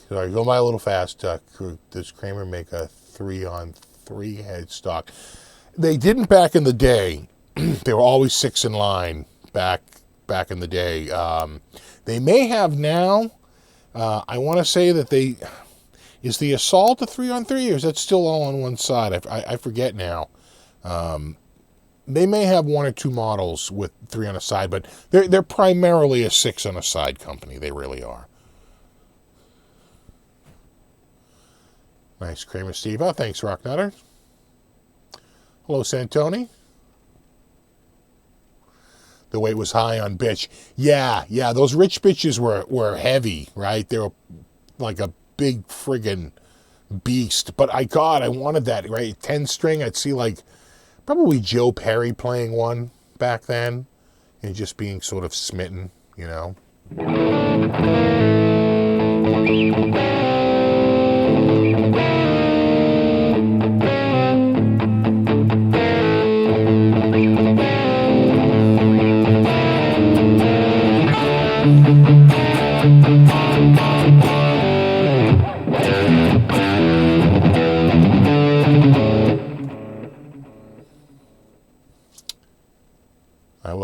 Sorry, go by a little fast. Does Kramer make a 3-on-3 headstock? They didn't back in the day. They were always 6 in line back in the day. They may have now. I want to say that is the Assault a 3-on-3, or is that still all on one side? I forget now. They may have 1 or 2 models with 3 on a side, but they're primarily a 6 on a side company. They really are. Nice, Kramer Steve. Oh, thanks, Rock Nutter. Hello, Santoni. The weight was high on bitch. Yeah. Those Rich Bitches were heavy, right? They were like a big friggin' beast. But I wanted that, right? 10-string. I'd see like probably Joe Perry playing one back then and just being sort of smitten, you know.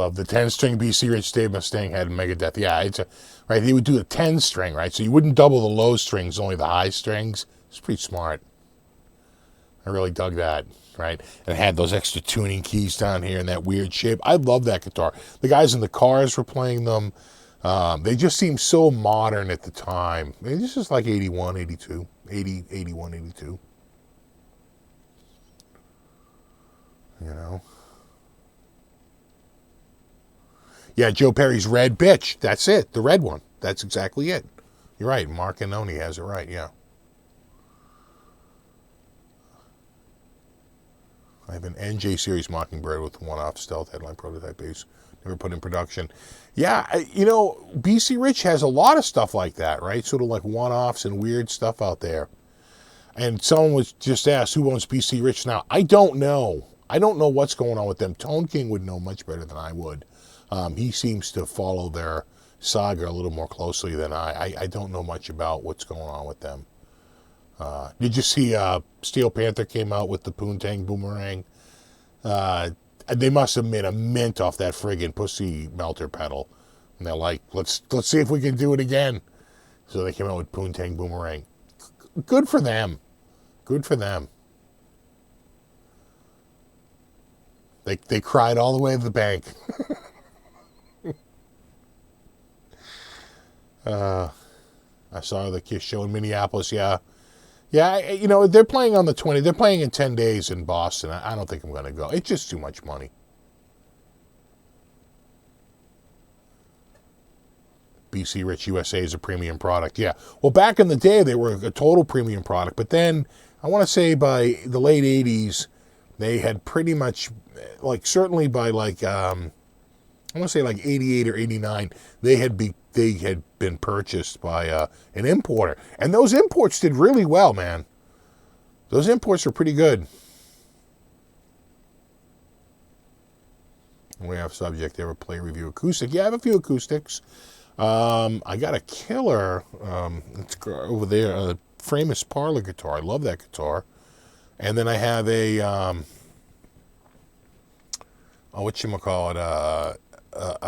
love the 10-string BC Rich Dave Mustaine had in Megadeth. Yeah, right. He would do a 10-string, right? So you wouldn't double the low strings, only the high strings. It's pretty smart. I really dug that, right? And it had those extra tuning keys down here in that weird shape. I love that guitar. The guys in the Cars were playing them. They just seemed so modern at the time. I mean, this is like 81, 82, 80, 81, 82. You know? Yeah, Joe Perry's Red Bitch. That's it. The red one. That's exactly it. You're right. Mark Annoni has it right. Yeah. I have an NJ Series Mockingbird with one-off stealth headline prototype bass. Never put in production. Yeah, BC Rich has a lot of stuff like that, right? Sort of like one-offs and weird stuff out there. And someone was just asked, who owns BC Rich now? I don't know. I don't know what's going on with them. Tone King would know much better than I would. He seems to follow their saga a little more closely than I don't know much about what's going on with them. Did you see Steel Panther came out with the Poontang Boomerang? They must have made a mint off that friggin' pussy melter pedal. And they're like, let's see if we can do it again. So they came out with Poontang Boomerang. Good for them. Good for them. They cried all the way to the bank. I saw the Kiss show in Minneapolis. Yeah, they're playing on the 20th. They're playing in 10 days in Boston. I don't think I'm going to go. It's just too much money. BC Rich USA is a premium product. Yeah. Well, back in the day, they were a total premium product. But then, I want to say by the late 80s, they had pretty much, certainly by I want to say 88 or 89, they had been purchased by an importer. And those imports did really well, man. Those imports were pretty good. We have subject, ever play review acoustic? Yeah, I have a few acoustics. I got a killer, it's over there, a Framus Parlor guitar. I love that guitar. And then I have a, a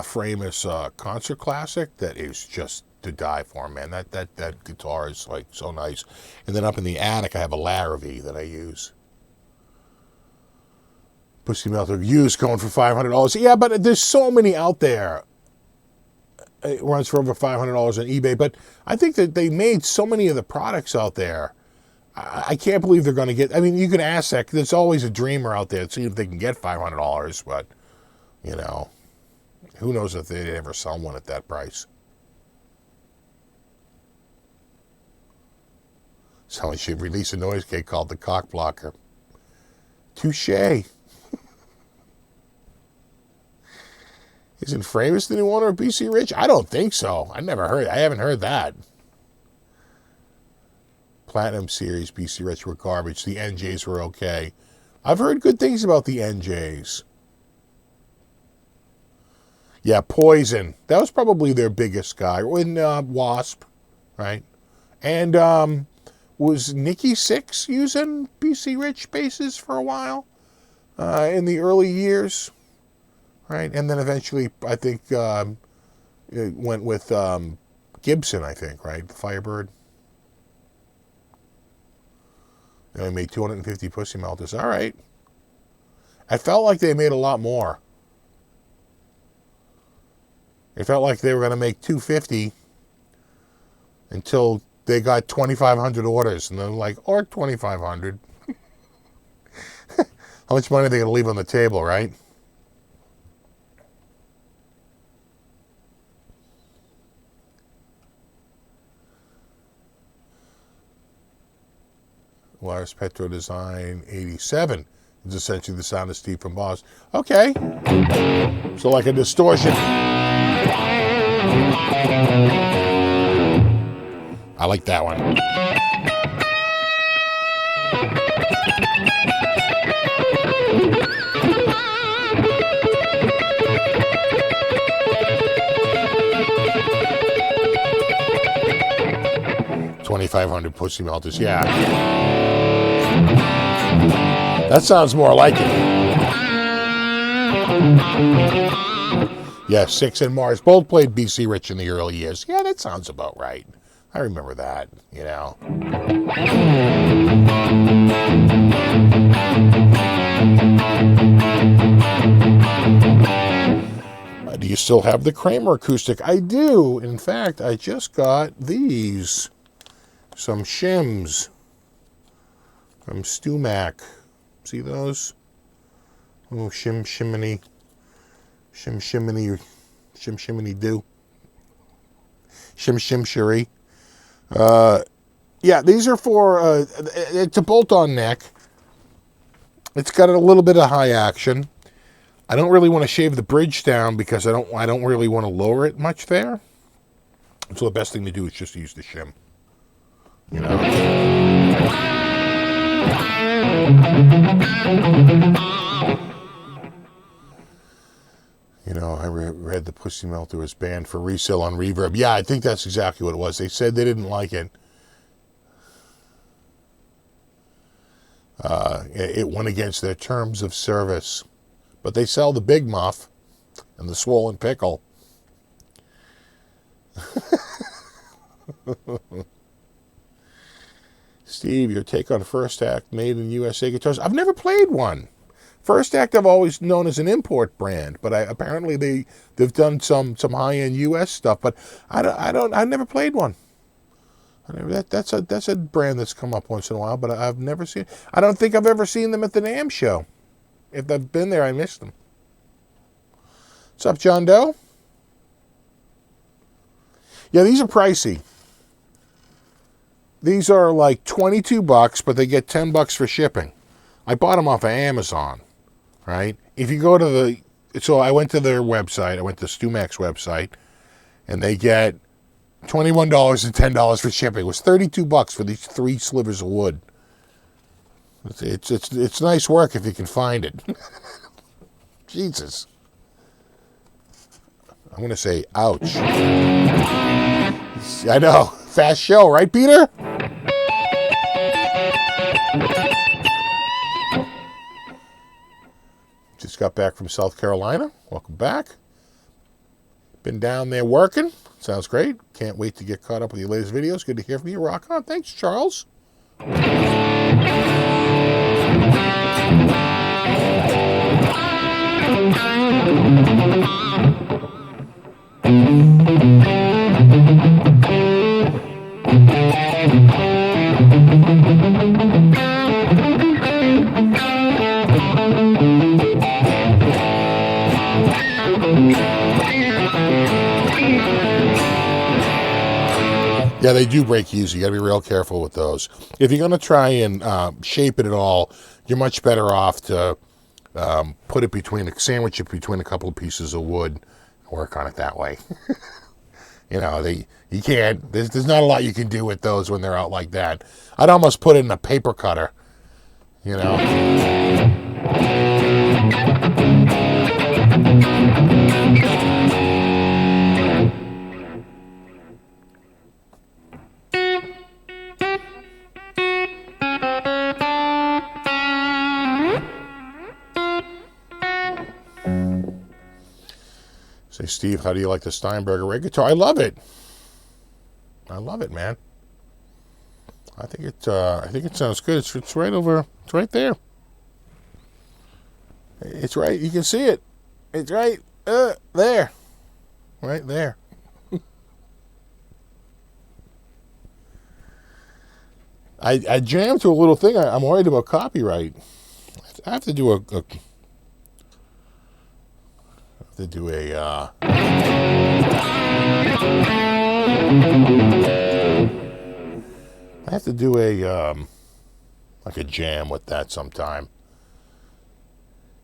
Framus concert classic that is just to die for, man. That guitar is so nice. And then up in the attic, I have a Larrivee that I use. Pussy Melter used, going for $500. Yeah, but there's so many out there. It runs for over $500 on eBay. But I think that they made so many of the products out there. I can't believe they're going to get. I mean, you can ask that. There's always a dreamer out there to see if they can get $500. But who knows if they'd ever sell one at that price. Someone should release a noise gate called the Cock Blocker. Touché. Isn't Framus the new owner of BC Rich? I don't think so. I haven't heard that. Platinum Series BC Rich were garbage. The NJs were okay. I've heard good things about the NJs. Yeah, Poison. That was probably their biggest guy. When Wasp, right? And was Nikki Sixx using BC Rich basses for a while in the early years, right? And then eventually, I think, it went with Gibson, I think, right? The Firebird. And they made 250 Pussy Melters. All right. I felt like they made a lot more. It felt like they were going to make 250 until they got 2,500 orders. And they're like, or 2,500. How much money are they going to leave on the table, right? Lars Petro Design 87 is essentially the sound of Steve from Boss. Okay. So like a distortion. I like that one. $2,500 Pussy Melters, yeah. That sounds more like it. Yeah, Six and Mars both played BC Rich in the early years. Yeah, that sounds about right. I remember that, you know. Do you still have the Kramer acoustic? I do. In fact, I just got these. Some shims from Stumac. See those? Oh, shiminy do. Shimshery. Yeah, these are for, it's a bolt-on neck. It's got a little bit of high action. I don't really want to shave the bridge down because I don't really want to lower it much there. So the best thing to do is just use the shim. You know? You know, I read the Pussy Melter was banned for resale on Reverb. Yeah, I think that's exactly what it was. They said they didn't like it. It went against their terms of service. But they sell the Big Muff and the Swollen Pickle. Steve, your take on First Act made in USA guitars. I've never played one. First Act I've always known as an import brand, but apparently they've done some high-end US stuff, but I've never played one. That's a brand that's come up once in a while, but I've never seen. I don't think I've ever seen them at the NAMM show. If I've been there, I missed them. What's up, John Doe? Yeah, these are pricey. These are like $22, but they get $10 for shipping. I bought them off of Amazon, right? If you go to so I went to their website. I went to Stumac's website, and they get $21 and $10 for shipping. It was $32 for these 3 slivers of wood. It's nice work if you can find it. Jesus. I'm going to say, ouch. I know. Fast show, right, Peter? Just got back from South Carolina. Welcome back. Been down there working. Sounds great. Can't wait to get caught up with your latest videos. Good to hear from you. Rock on. Thanks, Charles. Yeah, they do break easy. You got to be real careful with those. If you're going to try and shape it at all, you're much better off to sandwich it between a couple of pieces of wood and work on it that way. You know, you can't, there's not a lot you can do with those when they're out like that. I'd almost put it in a paper cutter, you know. Say, Steve, how do you like the Steinberger rig guitar? I love it. I love it, man. I think it sounds good. It's right over. It's right there. It's right. You can see it. It's right there. Right there. I jammed to a little thing. I'm worried about copyright. I have to do I have to do like a jam with that sometime.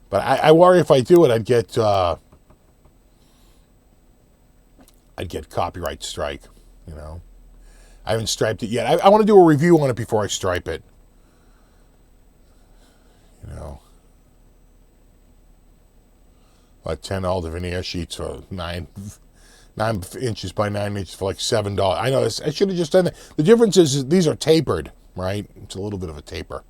But I worry if I do it, I'd get copyright strike, you know. I haven't striped it yet. I want to do a review on it before I stripe it. You know. Like 10 Alder veneer sheets for 9 inches by 9 inches for like $7. I know, I should have just done that. The difference is these are tapered, right? It's a little bit of a taper.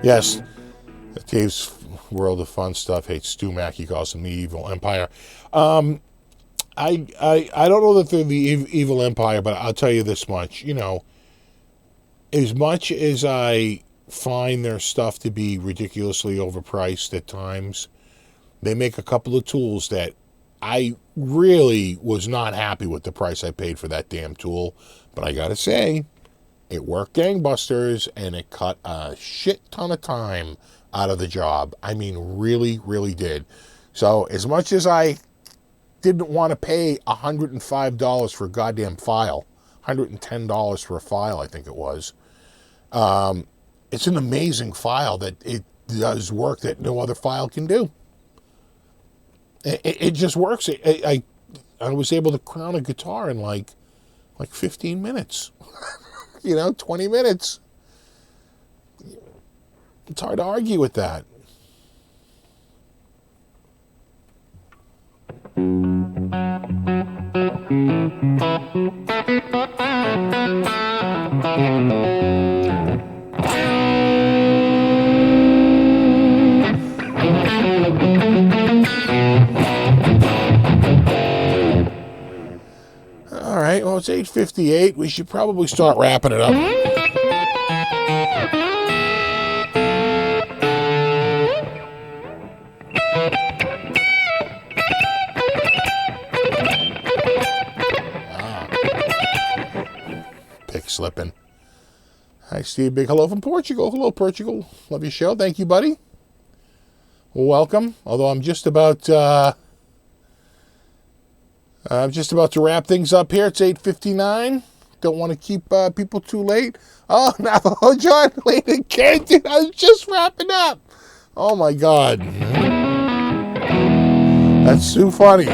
Yes, Dave's World of Fun Stuff hates Stu Mack. He calls him the Evil Empire. I don't know that they're the Evil Empire, but I'll tell you this much. You know, as much as I find their stuff to be ridiculously overpriced at times, they make a couple of tools that I really was not happy with the price I paid for that damn tool. But I gotta say, it worked gangbusters, and it cut a shit ton of time out of the job. I mean, really, really did. So as much as I didn't want to pay $105 for a goddamn file, $110 for a file, I think it was. It's an amazing file that it does work that no other file can do. It just works. I was able to crown a guitar in like 15 minutes. 20 minutes. It's hard to argue with that. All right, well, it's 8:58. We should probably start wrapping it up. Pick slipping. Hi, Steve. Big hello from Portugal. Hello, Portugal. Love your show. Thank you, buddy. Welcome. Although I'm just about to wrap things up here. It's 8:59. Don't want to keep people too late. Oh, now, John, late again. Dude, I was just wrapping up. Oh, my God. That's too funny.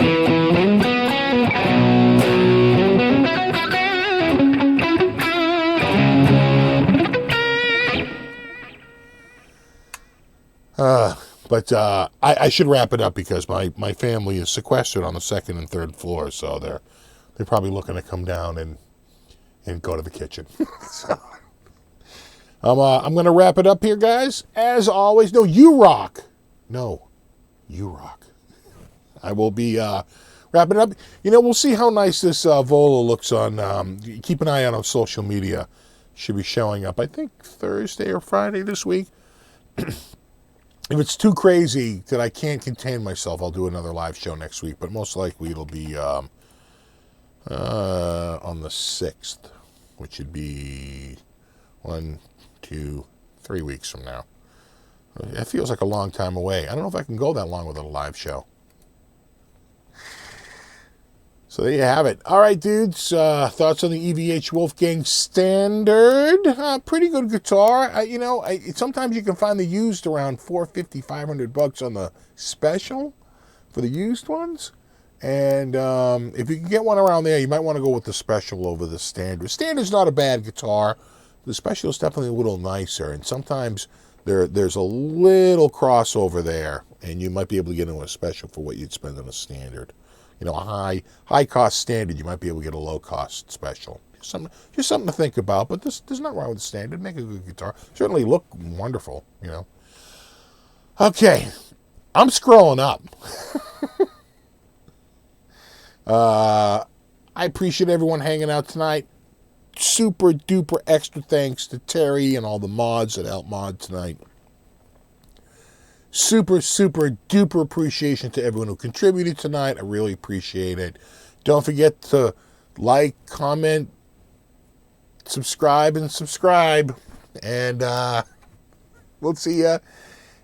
But I should wrap it up because my family is sequestered on the second and third floor, so they're probably looking to come down and go to the kitchen. So I'm going to wrap it up here, guys. As always, no, you rock. No, you rock. I will be wrapping it up. We'll see how nice this Vola looks on. Keep an eye on social media. Should be showing up, I think, Thursday or Friday this week. If it's too crazy that I can't contain myself, I'll do another live show next week. But most likely it'll be on the 6th, which would be 1, 2, 3 weeks from now. It feels like a long time away. I don't know if I can go that long without a live show. So there you have it. All right, dudes. Thoughts on the EVH Wolfgang Standard? Pretty good guitar. Sometimes you can find the used around $450, $500 on the special for the used ones. And if you can get one around there, you might want to go with the special over the standard. Standard's not a bad guitar. The special is definitely a little nicer. And sometimes there's a little crossover there, and you might be able to get into a special for what you'd spend on a standard. A high cost standard, you might be able to get a low cost special. Just something to think about. But there's nothing wrong with the standard. Make a good guitar. Certainly look wonderful. Okay, I'm scrolling up. I appreciate everyone hanging out tonight. Super duper extra thanks to Terry and all the mods that helped mod tonight. Super, super duper appreciation to everyone who contributed tonight. I really appreciate it. Don't forget to like, comment, subscribe. And we'll see you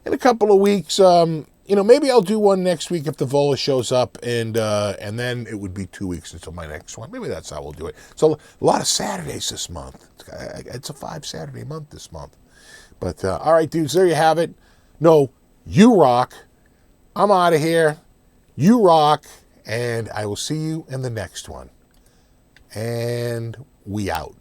in a couple of weeks. Maybe I'll do one next week if the Vola shows up, and then it would be 2 weeks until my next one. Maybe that's how we'll do it. So a lot of Saturdays this month. It's a 5-Saturday month this month. But all right, dudes, there you have it. No, you rock. I'm out of here. You rock, and I will see you in the next one. And we out.